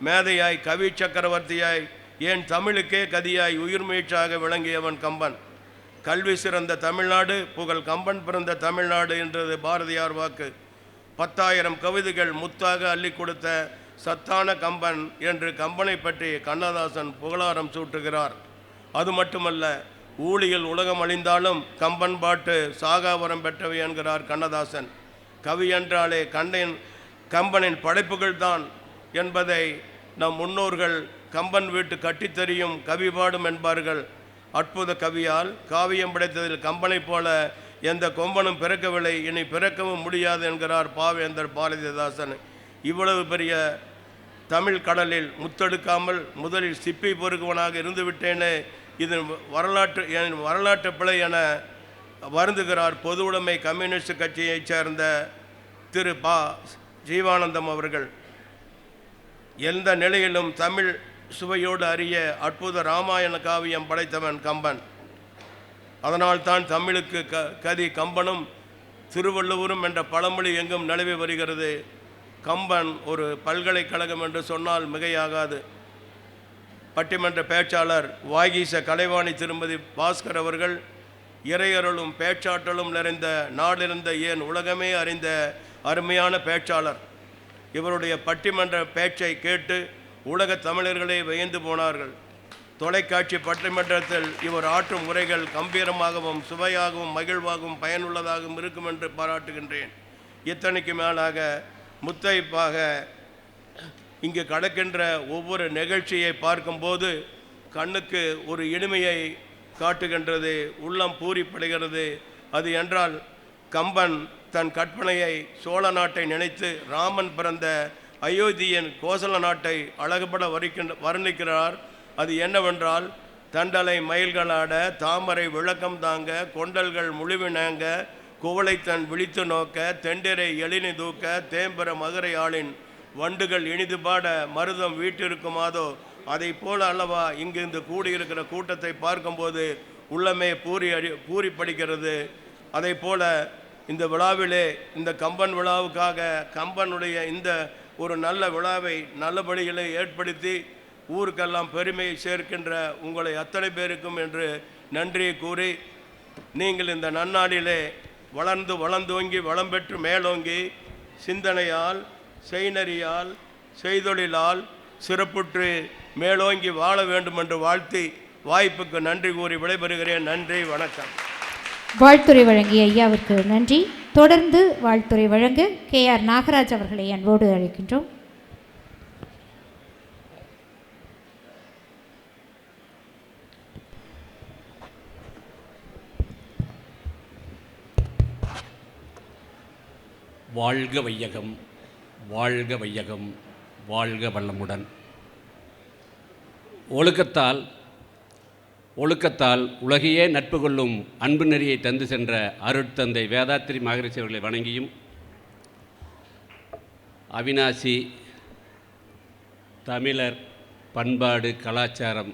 மேதையாய் கவி சக்கரவர்த்தியாய் ஏன் தமிழுக்கே கதியாய் உயிர்மீழ்ச்சாக விளங்கியவன் கம்பன். கல்வி சிறந்த தமிழ்நாடு புகழ் கம்பன் பிறந்த தமிழ்நாடு என்றது பாரதியார் வாக்கு. 10,000 கவிதைகள் முத்தாக அள்ளி கொடுத்த சத்தான கம்பன் என்று கம்பனை பற்றி கண்ணதாசன் புகழாரம் சூட்டுகிறார். அது மட்டுமல்ல, ஊழியில் உலகம் அழிந்தாலும் கம்பன் பாட்டு சாகாவரம் பெற்றவை என்கிறார் கண்ணதாசன். கவி என்றாலே கம்பனின் படைப்புகள்தான் என்பதை நம் முன்னோர்கள் கம்பன் வீட்டு கட்டித்தறியும் கவி பாடும் என்பார்கள். அற்புத கவியால் காவியம் படைத்ததில் கம்பனை போல எந்த கொம்பனும் பிறக்கவில்லை, இனி பிறக்கவும் முடியாது என்கிறார் பாவேந்தர் பாரதிதாசன். இவ்வளவு பெரிய தமிழ் கடலில் முத்தெடுக்காமல் முதலில் சிப்பி பொறுக்குவனாக இருந்துவிட்டேனே, இது வரலாற்று பிழை என வருந்துகிறார் பொது உடைமை கம்யூனிஸ்ட் கட்சியைச் சேர்ந்த திரு ஜீவானந்தம் அவர்கள். எந்த நிலையிலும் தமிழ் சுவையோடு அறிய அற்புத இராமாயண காவியம் படைத்தவன் கம்பன். அதனால்தான் தமிழுக்கு கதி கம்பனும் திருவள்ளுவரும் என்ற பழமொழி எங்கும் நிலவி வருகிறது. கம்பன் ஒரு பல்கலைக்கழகம் என்று சொன்னால் மிகையாகாது. பட்டிமன்ற பேச்சாளர் வாகீச கலைவாணி திருமதி பாஸ்கர் அவர்கள் இறையருளும் பேச்சாற்றலும் நிறைந்த நாடிருந்த ஏன் உலகமே அறிந்த அருமையான பேச்சாளர். இவருடைய பட்டிமன்ற பேச்சை கேட்டு உலக தமிழர்களே வியந்து போனார்கள். தொலைக்காட்சி பட்டிமன்றத்தில் இவர் ஆற்றும் உரைகள் கம்பீரமாகவும் சுவையாகவும் மகிழ்வாகவும் பயனுள்ளதாகவும் இருக்கும் என்று பாராட்டுகின்றேன். இத்தனைக்கு மேலாக முத்தைப்பாக இங்கு கடக்கின்ற ஒவ்வொரு நிகழ்ச்சியை பார்க்கும்போது கண்ணுக்கு ஒரு இனிமையை காட்டுகின்றது, உள்ளம் பூரிப்படைகிறது. அது என்றால் கம்பன் தன் கற்பனையை சோழ நாட்டை நினைத்து ராமன் பிறந்த அயோத்தியின் கோசல நாட்டை அழகுபட வர்ணிக்கிறார். அது என்னவென்றால், தண்டலை மயில்களாட தாமரை விளக்கம் தாங்க கொண்டல்கள் முழுவினங்க குவளை தன் விழித்து நோக்க தெண்டிரை எழினி தூக்க தேம்பெற மதுரை ஆளின் வண்டுகள் இனிது பாட மருதம் வீட்டிருக்குமாதோ அதை போல அல்லவா இங்கு இந்த கூடியிருக்கிற கூட்டத்தை பார்க்கும்போது உள்ளமே பூரி படிக்கிறது. அதை போல இந்த விழாவிலே இந்த கம்பன் விழாவுக்காக கம்பனுடைய இந்த ஒரு நல்ல விழாவை நல்லபடிகளை ஏற்படுத்தி ஊருக்கெல்லாம் பெருமையை சேர்க்கின்ற உங்களை அத்தனை பேருக்கும் என்று நன்றியை கூறி, நீங்கள் இந்த நன்னாளிலே வளர்ந்தோங்கி வளம் பெற்று மேலோங்கி சிந்தனையால் செய்நெறியால் செய்தொழிலால் சிறப்புற்று மேலோங்கி வாழ வேண்டும் என்று வாழ்த்தி வாய்ப்புக்கு நன்றி கூறி விடைபெறுகிறேன். நன்றி, வணக்கம். வாழ்த்துரை வழங்கிய ஐயாவிற்கு நன்றி. தொடர்ந்து வாழ்த்துரை வழங்க KR நாகராஜ் அவர்களை அன்போடு அழைக்கின்றோம். வாழ்க வையகம், வாழ்க வையகம், வாழ்க வளமுடன். ஒழுக்கத்தால் உலகையே நட்பு கொள்ளும் அன்பு நெறியை தந்து சென்ற அருட்தந்தை வேதாத்திரி மகரிஷி அவர்களை வணங்கியும், அவிநாசி தமிழர் பண்பாடு கலாச்சாரம்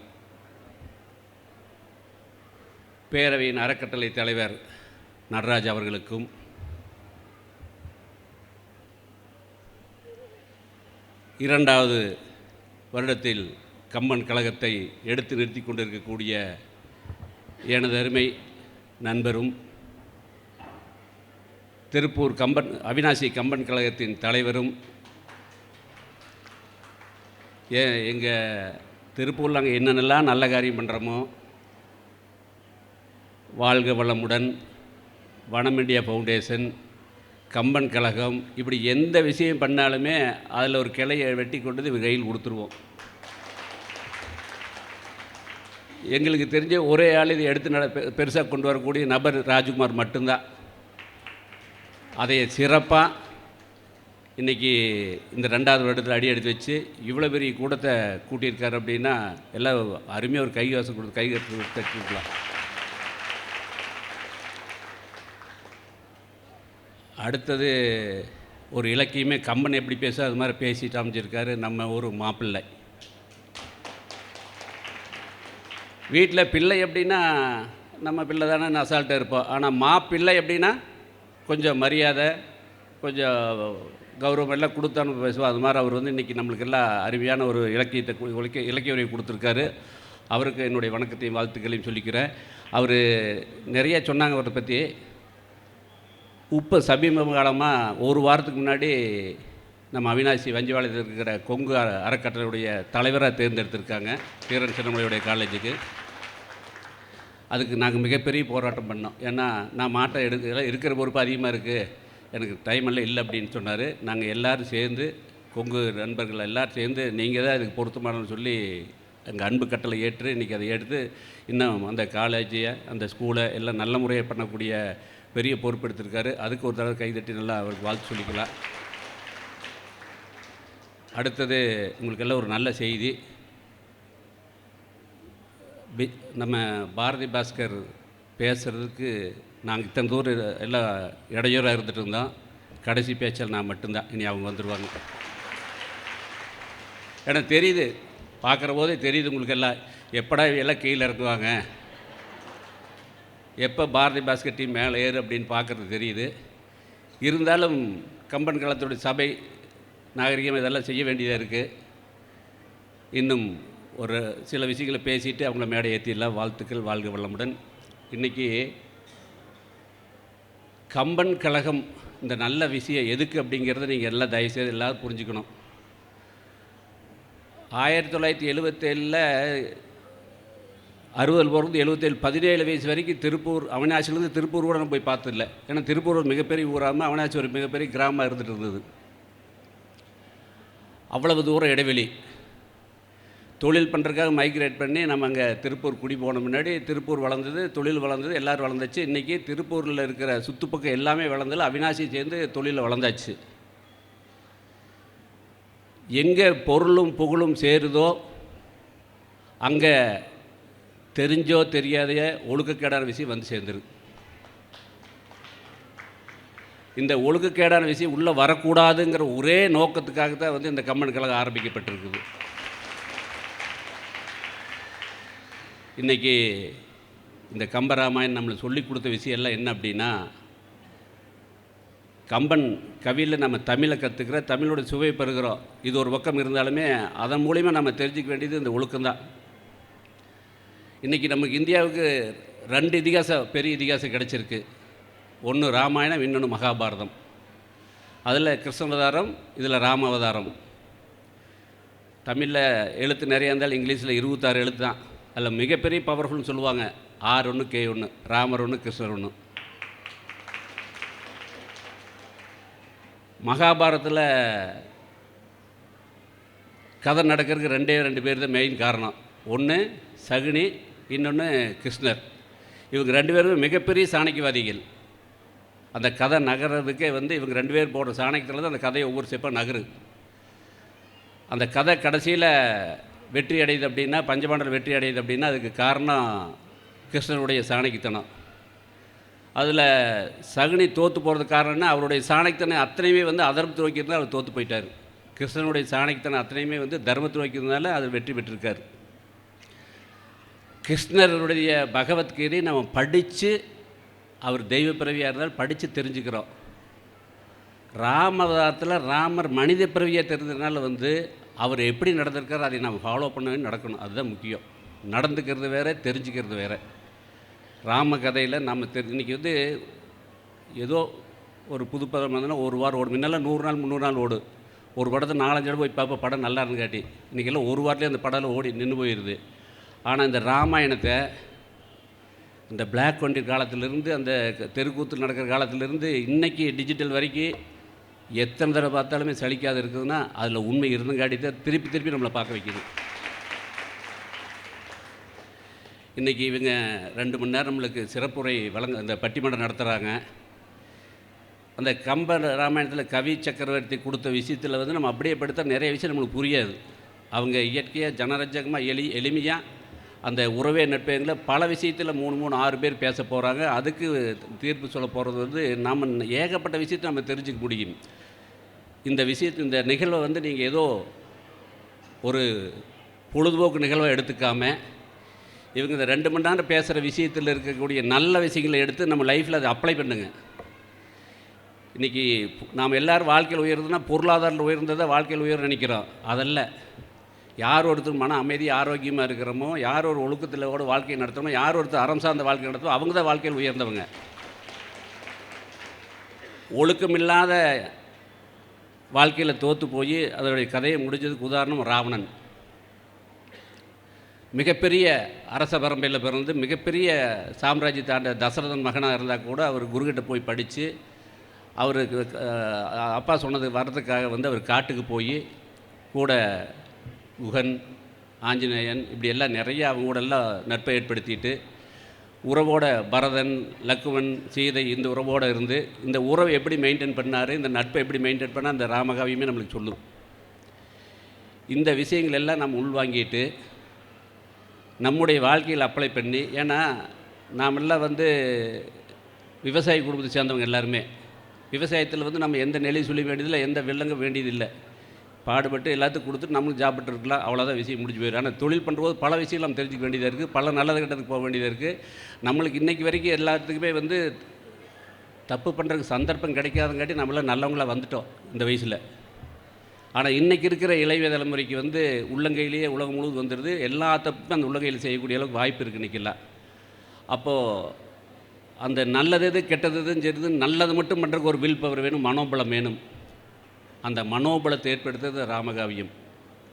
பேரவையின் அறக்கட்டளை தலைவர் நடராஜ் அவர்களுக்கும், இரண்டாவது வருடத்தில் கம்பன் கழகத்தை எடுத்து நிறுத்தி கொண்டிருக்கக்கூடிய எனது அருமை நண்பரும் திருப்பூர் அவிநாசி கம்பன் கழகத்தின் தலைவரும், எங்கள் திருப்பூரில் நாங்கள் என்னென்னலாம் நல்ல காரியம் பண்ணுறோமோ, வாழ்க வளமுடன், வனம் இண்டியா ஃபவுண்டேஷன், கம்பன் கழகம், இப்படி எந்த விஷயம் பண்ணாலுமே அதில் ஒரு கிளையை வெட்டி கொண்டு கையில் கொடுத்துருவோம். எங்களுக்கு தெரிஞ்ச ஒரே ஆள் இதை எடுத்து பெருசாக கொண்டு வரக்கூடிய நபர் ராஜ்குமார் மட்டும்தான். அதை சிறப்பாக இன்றைக்கி இந்த 2வது வருடத்தில் அடி எடுத்து வச்சு இவ்வளோ பெரிய கூட்டத்தை கூட்டியிருக்காரு அப்படின்னா எல்லாம் அருமையாக ஒரு கைவாசம் கொடுத்து தட்டிக்கலாம். அடுத்தது ஒரு இலக்கியமே கம்பன் எப்படி பேச அது மாதிரி பேசிட்டு அமைச்சிருக்காரு நம்ம ஒரு மாப்பிள்ளை. வீட்டில் பிள்ளை எப்படின்னா நம்ம பிள்ளை தானே அசால்ட்டாக இருப்போம். ஆனால் மாப்பிள்ளை எப்படின்னா கொஞ்சம் மரியாதை, கொஞ்சம் கௌரவம் எல்லாம் கொடுத்தான்னு பேசுவோம். அது மாதிரி அவர் வந்து இன்றைக்கி நம்மளுக்கு எல்லாம் அருமையான ஒரு இலக்கிய உரை கொடுத்துருக்காரு. அவருக்கு என்னுடைய வணக்கத்தையும் வாழ்த்துக்களையும் சொல்லிக்கிறேன். அவர் நிறைய சொன்னாங்க அவரை பற்றி. இப்போ சமீப காலமாக ஒரு வாரத்துக்கு முன்னாடி நம்ம அவினாசி வஞ்சிவாளையத்தில் இருக்கிற கொங்கு அறக்கட்டளையுடைய தலைவராக தேர்ந்தெடுத்திருக்காங்க தீரன் சின்னமலையுடைய காலேஜுக்கு. அதுக்கு நாங்கள் மிகப்பெரிய போராட்டம் பண்ணோம். ஏன்னா நான் மாட்டை இருக்கிற பொறுப்பு அதிகமாக இருக்குது, எனக்கு டைம் எல்லாம் இல்லை அப்படின்னு சொன்னார். நாங்கள் எல்லோரும் சேர்ந்து கொங்கு நண்பர்கள் எல்லோரும் சேர்ந்து நீங்கள் தான் இதுக்கு பொருத்தமானன்னு சொல்லி எங்கள் அன்பு கட்டளை ஏற்று இன்றைக்கி அதை எடுத்து இன்னும் அந்த காலேஜை அந்த ஸ்கூலை எல்லாம் நல்ல முறையை பண்ணக்கூடிய பெரிய பொறுப்பெடுத்திருக்காரு. அதுக்கு ஒரு தடவை கைதட்டி நல்லா அவருக்கு வாழ்த்து சொல்லிக்கலாம். அடுத்தது உங்களுக்கெல்லாம் ஒரு நல்ல செய்தி. நம்ம பாரதி பாஸ்கர் பேசுகிறதுக்கு நாங்கள் இத்தனை தூரம் எல்லாம் இடையூறாக இருந்துகிட்டு இருந்தோம். கடைசி பேச்சில் நான் மட்டும்தான். இனி அவங்க வந்துடுவாங்க. ஏன்னா தெரியுது, பார்க்குற போதே தெரியுது உங்களுக்கு எல்லாம் எப்படா எல்லாம் கீழே இறக்குவாங்க, எப்போ பாரதி பாஸ்கர் டீம் மேலே ஏறு அப்படின்னு பார்க்குறது தெரியுது. இருந்தாலும் கம்பன் கழகத்துடைய சபை நாகரிகம் இதெல்லாம் செய்ய வேண்டியதாக இருக்குது. இன்னும் ஒரு சில விஷயங்களை பேசிட்டு அவங்கள மேடை ஏற்றிடலாம். வாழ்த்துக்கள், வாழ்க வளமுடன். இன்றைக்கி கம்பன் கழகம் இந்த நல்ல விஷயம் எதுக்கு அப்படிங்கிறத நீங்கள் எல்லாம் தயவுசெய்து எல்லோரும் புரிஞ்சுக்கணும். 1977 60 பிறந்து 77 17 வயசு வரைக்கும் திருப்பூர் அவினாசிலேருந்து திருப்பூர் கூட நான் போய் பார்த்ததில்லை. ஏன்னா திருப்பூர் ஒரு மிகப்பெரிய ஊராமல் அவினாசி ஒரு மிகப்பெரிய கிராமமாக இருந்துகிட்டு இருந்தது. அவ்வளவு தூரம் இடைவெளி. தொழில் பண்ணுறதுக்காக மைக்ரேட் பண்ணி நம்ம அங்கே திருப்பூர் குடி போன முன்னாடி திருப்பூர் வளர்ந்தது, தொழில் வளர்ந்தது, எல்லோரும் வளர்ந்துச்சு. இன்றைக்கி திருப்பூரில் இருக்கிற சுற்றுப்பக்கம் எல்லாமே வளர்ந்ததில் அவினாசி சேர்ந்து தொழிலில் வளர்ந்தாச்சு. எங்கே பொருளும் புகழும் சேருதோ அங்கே தெரிஞ்சோ தெரியாதைய ஒழுக்கக்கேடான விஷயம் வந்து சேர்ந்துரு. இந்த ஒழுக்கக்கேடான விஷயம் உள்ளே வரக்கூடாதுங்கிற ஒரே நோக்கத்துக்காக தான் வந்து இந்த கம்பன் கழகம் ஆரம்பிக்கப்பட்டிருக்குது. இன்றைக்கி இந்த கம்பராமாயணம் நம்மளுக்கு சொல்லி கொடுத்த விஷயம் எல்லாம் என்ன அப்படின்னா, கம்பன் கவியில் நம்ம தமிழை கற்றுக்கிற தமிழோட சுவை பெறுகிறோம். இது ஒரு பக்கம் இருந்தாலுமே அதன் மூலிமா நம்ம தெரிஞ்சிக்க வேண்டியது இந்த ஒழுக்கம்தான். இன்றைக்கி நமக்கு இந்தியாவுக்கு 2 பெரிய இதிகாசம் கிடச்சிருக்கு. ஒன்று ராமாயணம், இன்னொன்று மகாபாரதம். அதில் கிருஷ்ணவதாரம், இதில் ராமாவதாரம். தமிழில் எழுத்து நிறையா இருந்தாலும் இங்கிலீஷில் 26 எழுத்து தான். அதில் மிகப்பெரிய பவர்ஃபுல்னு சொல்லுவாங்க. R1 K1, ராமர் 1 கிருஷ்ணர் 1. மகாபாரதத்தில் கதை நடக்கிறதுக்கு 2 பேர் தான் மெயின் காரணம். ஒன்று சகுனி, இன்னொன்று கிருஷ்ணர். இவங்க 2 பேருமே மிகப்பெரிய சாணக்கியவாதிகள். அந்த கதை நகர்றதுக்கே வந்து இவங்க 2 பேர் போடுற சாணக்கியத்தில் தான் அந்த கதையை ஒவ்வொரு ஸ்டெப்பாக நகரு. அந்த கதை கடைசியில் வெற்றி அடையுது அப்படின்னா, பஞ்சபாண்டவர் வெற்றி அடையுது அப்படின்னா அதுக்கு காரணம் கிருஷ்ணனுடைய சாணக்கியத்தனம். அதில் சகுனி தோற்று போகிறதுக்கு காரணம்னா அவருடைய சாணக்கியத்தனம் அத்தனையுமே வந்து அதர்மத்தை நோக்கியிருந்தால் அவர் தோற்று போயிட்டார். கிருஷ்ணனுடைய சாணக்கியத்தனம் அத்தனையுமே வந்து தர்மத்தை நோக்கியிருந்தால அது வெற்றி பெற்றிருக்கார். கிருஷ்ணருடைய பகவத்கீதை நம்ம படித்து, அவர் தெய்வ பிறவியாக இருந்தால் படித்து தெரிஞ்சுக்கிறோம். ராமவதாரத்தில் ராமர் மனித பிறவியாக தெரிஞ்சதுனால வந்து அவர் எப்படி நடந்திருக்கார் அதை நம்ம ஃபாலோ பண்ணவே நடக்கணும். அதுதான் முக்கியம். நடந்துக்கிறது வேறு, தெரிஞ்சுக்கிறது வேறு. ராம கதையில் நம்ம இன்றைக்கி வந்து ஏதோ ஒரு புது படம் வந்தோன்னா ஒரு வாரம் ஓடும். முன்னெல்லாம் 100 நாள் 300 நாள் ஓடும். ஒரு படத்தை 4-5 தடவை போய் பார்ப்போம், படம் நல்லா இருந்து காட்டி. இன்றைக்கெல்லாம் ஒரு வாரத்துலேயே அந்த படம் ஓடி நின்று போயிடுது. ஆனால் இந்த ராமாயணத்தை இந்த பிளாக் வண்டி காலத்திலேருந்து அந்த தெருக்கூத்து நடக்கிற காலத்திலேருந்து இன்றைக்கி டிஜிட்டல் வரைக்கும் எத்தனை தடவை பார்த்தாலுமே சலிக்காது இருக்குதுன்னா அதில் உண்மை இருந்துங்காட்டி தான் திருப்பி நம்மளை பார்க்க வைக்கிது. இன்றைக்கி இவங்க 2 மணி நேரம் நம்மளுக்கு சிறப்புரை அந்த பட்டிமன்றம் நடத்துகிறாங்க. அந்த கம்ப ராமாயணத்தில் கவி சக்கரவர்த்தி கொடுத்த விஷயத்தில் வந்து நம்ம அப்படியே படுத்தா நிறைய விஷயம் நம்மளுக்கு புரியாது. அவங்க இயற்கையாக ஜனரஞ்சகமாக எளிமையாக அந்த உறவே நட்பேங்கள பல விஷயத்தில் 6 பேர் பேச போகிறாங்க. அதுக்கு தீர்ப்பு சொல்ல போகிறது வந்து நாம் ஏகப்பட்ட விஷயத்தை நம்ம தெரிஞ்சுக்க முடியும். இந்த நிகழ்வை வந்து நீங்கள் ஏதோ ஒரு பொழுதுபோக்கு நிகழ்வை எடுத்துக்காமல் இவங்க இந்த 2 மணி நேரம் பேசுகிற விஷயத்தில் இருக்கக்கூடிய நல்ல விஷயங்களை எடுத்து நம்ம லைஃப்பில் அதை அப்ளை பண்ணுங்கள். இன்றைக்கி நாம் எல்லோரும் வாழ்க்கையில் உயர்ந்ததுன்னா பொருளாதாரத்தில் உயர்ந்ததை வாழ்க்கையில் உயர் நினைக்கிறோம். அதல்ல, யார் ஒருத்தர் மன அமைதி ஆரோக்கியமாக இருக்கிறோமோ, யார் ஒரு ஒழுக்கத்திலோட வாழ்க்கையை நடத்துகிறோமோ, யார் ஒருத்தர் அறம் சார்ந்த வாழ்க்கை நடத்துமோ அவங்க தான் வாழ்க்கையில் உயர்ந்தவங்க. ஒழுக்கமில்லாத வாழ்க்கையில் தோற்று போய் அதோடைய கதையை முடிஞ்சதுக்கு உதாரணம் ராவணன். மிகப்பெரிய அரச பரம்பரையில் பிறந்து மிகப்பெரிய சாம்ராஜ்யத்தை ஆண்ட தசரதன் மகனாக இருந்தால் கூட அவர் குருக்கிட்ட போய் படித்து அவருக்கு அப்பா சொன்னது வர்றதுக்காக வந்து அவர் காட்டுக்கு போய் கூட குகன், ஆஞ்சநேயன் இப்படி எல்லாம் நிறைய அவங்க கூட எல்லாம் நட்பை ஏற்படுத்திட்டு உறவோட பரதன், லக்குவன், சீதை இந்த உறவோடு இருந்து இந்த உறவை எப்படி மெயின்டைன் பண்ணார், இந்த நட்பை எப்படி மெயின்டைன் பண்ணால் அந்த ராமகாவியமே நம்மளுக்கு சொல்லும். இந்த விஷயங்கள் எல்லாம் நம்ம உள்வாங்கிட்டு நம்முடைய வாழ்க்கையில் அப்ளை பண்ணி, ஏன்னா நாமெல்லாம் வந்து விவசாய குடும்பத்தை சேர்ந்தவங்க எல்லாருமே. விவசாயத்தில் வந்து நம்ம எந்த நிலையை சொல்லி வேண்டியதில்லை, எந்த வில்லங்க வேண்டியதில்லை. பாடுபட்டு எல்லாத்துக்கும் கொடுத்துட்டு நம்மளுக்கு ஜாப்பிட்டு இருக்கலாம், அவ்வளோதான் விஷயம் முடிஞ்சு போயிடும். ஆனால் தொழில் பண்ணும்போது பல விஷயங்கள் நம்ம தெரிஞ்சுக்க வேண்டியதாக இருக்குது, பல நல்லது கட்டத்துக்கு போக வேண்டியதாக இருக்குது. நம்மளுக்கு இன்றைக்கி வரைக்கும் எல்லாத்துக்குமே வந்து தப்பு பண்ணுறதுக்கு சந்தர்ப்பம் கிடைக்காதங்காட்டி நம்மளாம் நல்லவங்களாக வந்துட்டோம் இந்த வயசில். ஆனால் இன்றைக்கி இருக்கிற இளைய தலைமுறைக்கு வந்து உள்ளங்கையிலேயே உலகம் முழுவதும் வந்துடுது. எல்லா தப்புமே அந்த உள்ளங்கையில் செய்யக்கூடிய அளவுக்கு வாய்ப்பு இருக்குது இன்றைக்கெல்லாம். அப்போது அந்த நல்லது எது கெட்டது எதுன்னு தெரியுது. நல்லது மட்டும் பண்ணுறதுக்கு ஒரு வில் பவர் வேணும், மனோபலம் வேணும். அந்த மனோபலத்தை ஏற்படுத்துறது ராமகாவியம்.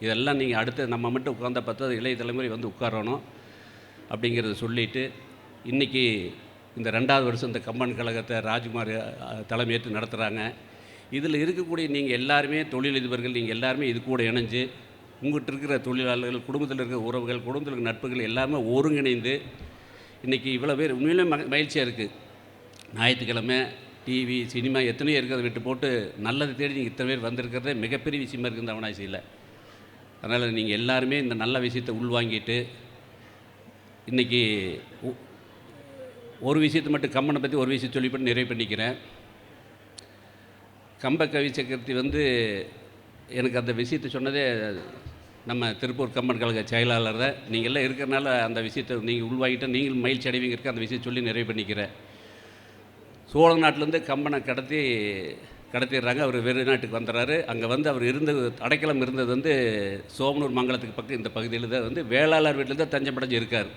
இதெல்லாம் நீங்கள் அடுத்து நம்ம மட்டும் உட்கார்ந்த பார்த்து இளைய தலைமுறை வந்து உட்காரணும் அப்படிங்கிறத சொல்லிவிட்டு, இன்றைக்கி இந்த 2வது வருஷம் இந்த கம்பன் கழகத்தை ராஜ்குமார் தலைமையேற்று நடத்துகிறாங்க. இதில் இருக்கக்கூடிய நீங்கள் எல்லாருமே தொழிலதிபர்கள், நீங்கள் எல்லாருமே இது கூட இணைஞ்சு உங்கள்கிட்ட இருக்கிற தொழிலாளர்கள், குடும்பத்தில் இருக்கிற உறவுகள், குடும்பத்தில் இருக்கிற நட்புகள் எல்லாமே ஒருங்கிணைந்து இன்றைக்கி இவ்வளோ பேர் உண்மையிலே மகிழ்ச்சியாக இருக்குது. ஞாயிற்றுக்கிழமை டிவி, சினிமா எத்தனையோ இருக்கிறத விட்டு போட்டு நல்லது தேடி நீங்கள் இத்தனை பேர் வந்திருக்கிறதே மிகப்பெரிய விஷயமா இருக்குது இந்த அவனாசியில். அதனால் நீங்கள் எல்லாருமே இந்த நல்ல விஷயத்தை உள்வாங்கிட்டு இன்றைக்கி ஒரு விஷயத்தை மட்டும் கம்பனை பற்றி ஒரு விஷயம் சொல்லி பண்ணி நிறைவு பண்ணிக்கிறேன். கம்ப கவி சக்கரவர்த்தி வந்து எனக்கு அந்த விஷயத்தை சொன்னதே நம்ம திருப்பூர் கம்பன் கழக செயலாளர் தான். நீங்கள் எல்லாம் இருக்கிறனால அந்த விஷயத்தை நீங்கள் உள்வாங்கிட்டால் நீங்கள் மகிழ்ச்சி அடைவீங்க அந்த விஷயத்தை சொல்லி நிறைவு பண்ணிக்கிறேன். சோழ நாட்டிலேருந்து கம்பனை கடத்திடுறாங்க. அவர் வெளிநாட்டுக்கு வந்துடுறாரு. அங்கே வந்து அவர் அடைக்கலம் இருந்தது வந்து சோமனூர் மங்கலத்துக்கு பக்கம் இந்த பகுதியில் தான் வந்து வேளாளர் வீட்டில் தான் தஞ்சமடைஞ்சு இருக்கார்.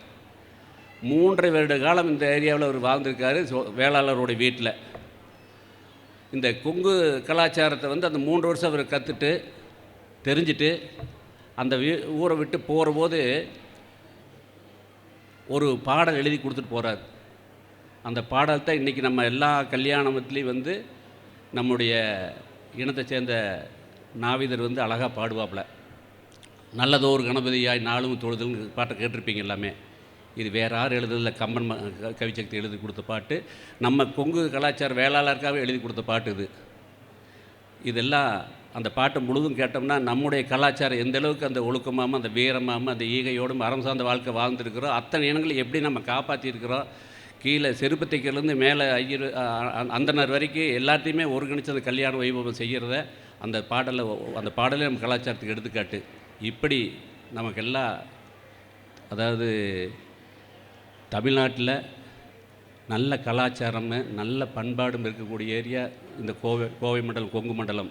3.5 வருட காலம் இந்த ஏரியாவில் அவர் வாழ்ந்திருக்காரு வேளாளருடைய வீட்டில். இந்த கொங்கு கலாச்சாரத்தை வந்து அந்த 3 வருஷம் அவர் கற்றுட்டு தெரிஞ்சுட்டு அந்த ஊரை விட்டு போகிற போது ஒரு பாடல் எழுதி கொடுத்துட்டு போகிறார். அந்த பாடல்தான் இன்றைக்கி நம்ம எல்லா கல்யாணத்துலேயும் வந்து நம்முடைய இனத்தை சேர்ந்த நாவிதர் வந்து அழகாக பாடுவாப்பில். நல்லதோர் கணபதியாய் நாளும் தொழுதல்னு பாட்டை கேட்டிருப்பீங்க எல்லாமே. இது வேறு யார் எழுதுதில்ல, கம்பன் கவிச்சக்தி எழுதி கொடுத்த பாட்டு. நம்ம கொங்கு கலாச்சார வேளாளருக்காக எழுதி கொடுத்த பாட்டு இது. இதெல்லாம் அந்த பாட்டை முழுதும் கேட்டோம்னா நம்முடைய கலாச்சாரம் எந்த அளவுக்கு அந்த ஒழுக்கமாகவும் அந்த வீரமாகவும் அந்த ஈகையோடும் அறம் சார்ந்த வாழ்க்கை வாழ்ந்துருக்கிறோம், அத்தனை இனங்களை எப்படி நம்ம காப்பாற்றிருக்கிறோம். கீழே செருப்பு தைக்கிறதுலேருந்து மேலே ஐயர் அந்தனர் வரைக்கும் எல்லாத்தையுமே ஒருங்கிணைச்சு அந்த கல்யாண வைபவம் செய்கிறத அந்த பாடலே நம்ம கலாச்சாரத்துக்கு எடுத்துக்காட்டு. இப்படி நமக்கெல்லாம் அதாவது தமிழ்நாட்டில் நல்ல கலாச்சாரமும் நல்ல பண்பாடும் இருக்கக்கூடிய ஏரியா இந்த கோவை மண்டலம், கொங்கு மண்டலம்.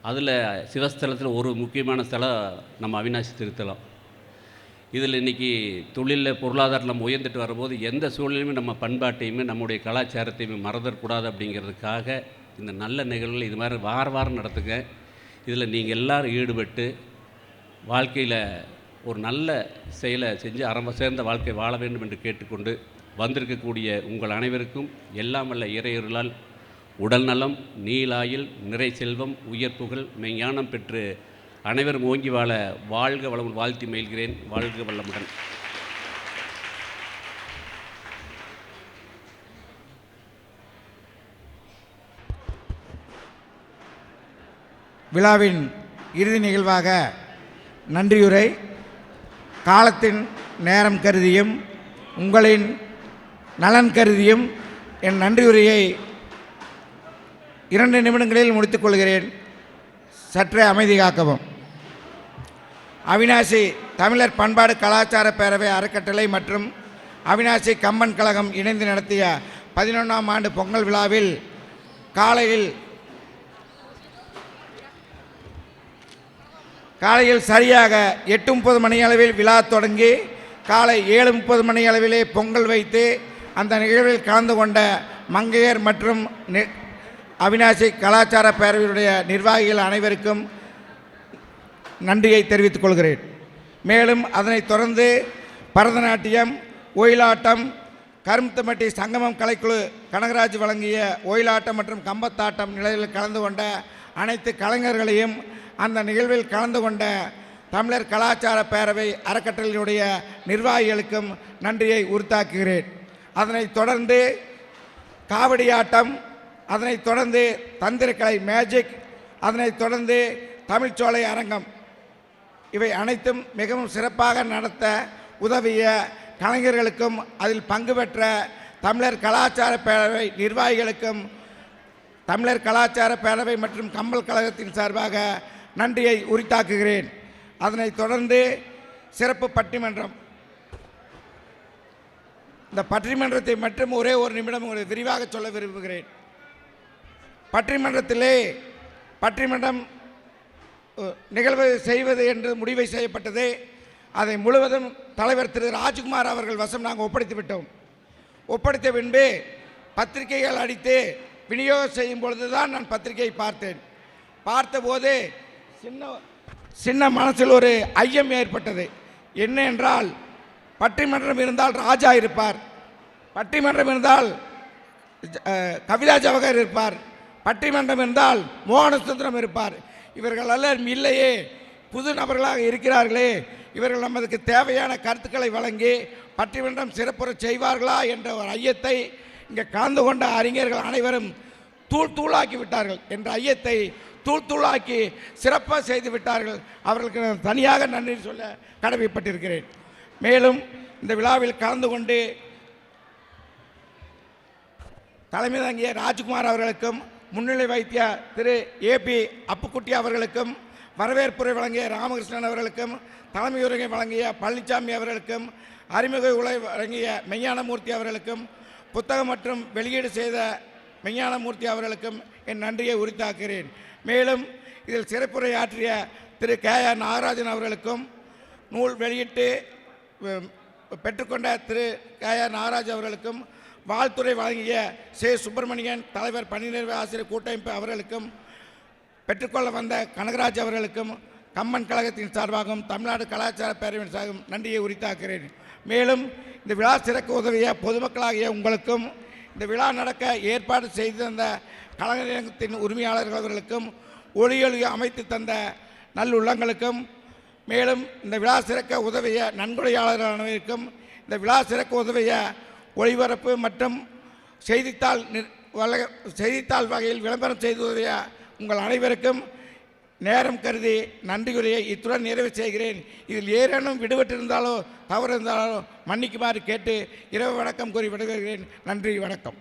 அதில் சிவஸ்தலத்தில் ஒரு முக்கியமான ஸ்தலம் நம்ம அவினாசி திருத்தலம். இதில் இன்றைக்கி தொழிலில் பொருளாதாரம் நம்ம உயர்ந்துட்டு வரும்போது எந்த சூழ்நிலையுமே நம்ம பண்பாட்டையுமே நம்முடைய கலாச்சாரத்தையுமே மறந்துடக்கூடாது அப்படிங்கிறதுக்காக இந்த நல்ல நிகழ்வுகள் இது மாதிரி வாரம் நடத்துங்க. இதில் நீங்கள் எல்லோரும் ஈடுபட்டு வாழ்க்கையில் ஒரு நல்ல செயலை செஞ்சு சேர்ந்த வாழ்க்கை வாழ வேண்டும் என்று கேட்டுக்கொண்டு வந்திருக்கக்கூடிய உங்கள் அனைவருக்கும் எல்லாம் வல்ல இறையருளால் உடல் நலம், நீலாயில், நிறை செல்வம், உயர் புகழ், மெய்ஞானம் பெற்று அனைவரும் ஓங்கி வாழ வாழ்க வளமுடன் வாழ்த்தி மகிழ்கிறேன். வாழ்க வளமுடன். விழாவின் இறுதி நிகழ்வாக நன்றியுரை. காலத்தின் நேரம் கருதியும் உங்களின் நலன் கருதியும் என் நன்றியுரையை 2 நிமிடங்களில் முடித்துக்கொள்கிறேன். சற்றே அமைதி காக்கவும். அவிநாசி தமிழர் பண்பாடு கலாச்சார பேரவை அறக்கட்டளை மற்றும் அவிநாசி கம்பன் கழகம் இணைந்து நடத்திய 11ஆம் ஆண்டு பொங்கல் விழாவில் காலையில் சரியாக 8:30 மணி அளவில் விழா தொடங்கி காலை 7:30 மணி அளவிலே பொங்கல் வைத்து அந்த நிகழ்வில் கலந்து கொண்ட மங்கையர் மற்றும் அவிநாசி கலாச்சார பேரவையுடைய நிர்வாகிகள் அனைவருக்கும் நன்றியை தெரிவித்துக் கொள்கிறேன். மேலும் அதனைத் தொடர்ந்து பரதநாட்டியம், ஒயிலாட்டம், கரும்புத்தம்பட்டி சங்கமம் கலைக்குழு கனகராஜ் வழங்கிய ஒயிலாட்டம் மற்றும் கம்பத்தாட்டம் நிலையில் கலந்து கொண்ட அனைத்து கலைஞர்களையும் அந்த நிகழ்வில் கலந்து கொண்ட தமிழர் கலாச்சார பேரவை அறக்கட்டளையினுடைய நிர்வாகிகளுக்கும் நன்றியை உரித்தாக்குகிறேன். அதனைத் தொடர்ந்து காவடியாட்டம், அதனைத் தொடர்ந்து தந்திரக்கலை மேஜிக், அதனைத் தொடர்ந்து தமிழ்ச்சோலை அரங்கம், இவை அனைத்தும் மிகவும் சிறப்பாக நடத்த உதவிய கலைஞர்களுக்கும் அதில் பங்கு பெற்ற தமிழர் கலாச்சார பேரவை நிர்வாகிகளுக்கும் தமிழர் கலாச்சார பேரவை மற்றும் கம்பல் கழகத்தின் சார்பாக நன்றியை உரித்தாக்குகிறேன். அதனைத் தொடர்ந்து சிறப்பு பட்டிமன்றம். இந்த பட்டிமன்றத்தை மட்டும் ஒரே ஒரு நிமிடம் உங்களுக்கு விரிவாக சொல்ல விரும்புகிறேன். பட்டிமன்றம் நிகழ்வு செய்வது என்று முடிவை செய்யப்பட்டது. அதை முழுவதும் தலைவர் திரு ராஜ்குமார் அவர்கள் வசம் நாங்கள் ஒப்படைத்து விட்டோம். ஒப்படைத்த பின்பு பத்திரிகைகள் அடித்து விநியோகம் செய்யும் பொழுது தான் நான் பத்திரிகையை பார்த்தேன். பார்த்தபோது சின்ன மனசில் ஒரு ஐயம் ஏற்பட்டது. என்ன என்றால், பட்டிமன்றம் இருந்தால் ராஜா இருப்பார், பட்டிமன்றம் இருந்தால் கவிதா ஜவஹர் இருப்பார், பட்டிமன்றம் இருந்தால் மோகனசுந்தரம் இருப்பார். இவர்கள் எல்லாம் இல்லையே, புது நபர்களாக இருக்கிறார்களே, இவர்கள் நமக்கு தேவையான கருத்துக்களை வழங்கி பட்டிமன்றம் சிறப்புற செய்வார்களா என்ற ஒரு ஐயத்தை இங்கே கலந்து கொண்ட அறிஞர்கள் அனைவரும் தூளாக்கி விட்டார்கள். என்ற ஐயத்தை தூளாக்கி சிறப்பாக செய்து விட்டார்கள். அவர்களுக்கு நான் தனியாக நன்றி சொல்ல கடமைப்பட்டிருக்கிறேன். மேலும் இந்த விழாவில் கலந்து கொண்டு தலைமை தாங்கிய ராஜ்குமார் அவர்களுக்கும், முன்னிலை வைத்திய திரு ஏபி அப்புக்குட்டி அவர்களுக்கும், வரவேற்புரை வழங்கிய ராமகிருஷ்ணன் அவர்களுக்கும், தலைமை உரை வழங்கிய பழனிசாமி அவர்களுக்கும், அறிமுக உரை வழங்கிய மெய்ஞானமூர்த்தி அவர்களுக்கும், புத்தகம் மற்றும் வெளியீடு செய்த மெய்ஞானமூர்த்தி அவர்களுக்கும் என் நன்றியை உரித்தாக்குகிறேன். மேலும் இதில் சிறப்புரை ஆற்றிய திரு கே.ஆர். நாகராஜன் அவர்களுக்கும், நூல் வெளியிட்டு பெற்றுக்கொண்ட திரு கே.ஆர். நாகராஜ் அவர்களுக்கும், வாழ்த்துறை வழங்கிய சே. சுப்பிரமணியன் தலைவர் பணிநிறைவு ஆசிரியர் கூட்டமைப்பு அவர்களுக்கும், பெற்றுக்கொள்ள வந்த கனகராஜ் அவர்களுக்கும், கம்பன் கழகத்தின் சார்பாகவும் தமிழ்நாடு கலாச்சார பேரவையின் சார்பாகவும் நன்றியை உரித்தாக்குகிறேன். மேலும் இந்த விழா சிறக்க உதவிய பொதுமக்களாகிய உங்களுக்கும், இந்த விழா நடக்க ஏற்பாடு செய்து தந்த கழகத்தின் உரிமையாளர்கள் அவர்களுக்கும், ஒளியொலி அமைத்து தந்த நல்லுள்ளங்களுக்கும், மேலும் இந்த விழா சிறக்க உதவிய நன்கொடையாளர்கள் அனைவருக்கும், இந்த விழா சிறக்க உதவிய ஒளிபரப்பு மற்றும் செய்தித்தாள் வகையில் விளம்பரம் செய்து உதவிய உங்கள் அனைவருக்கும் நேரம் கருதி நன்றியுரையை இத்துடன் நிறைவு செய்கிறேன். இதில் ஏதேனும் விடுபட்டிருந்தாலோ தவறு இருந்தாலோ மன்னிக்குமாறு கேட்டு இரவு வணக்கம் கூறி விடுகிறேன். நன்றி, வணக்கம்.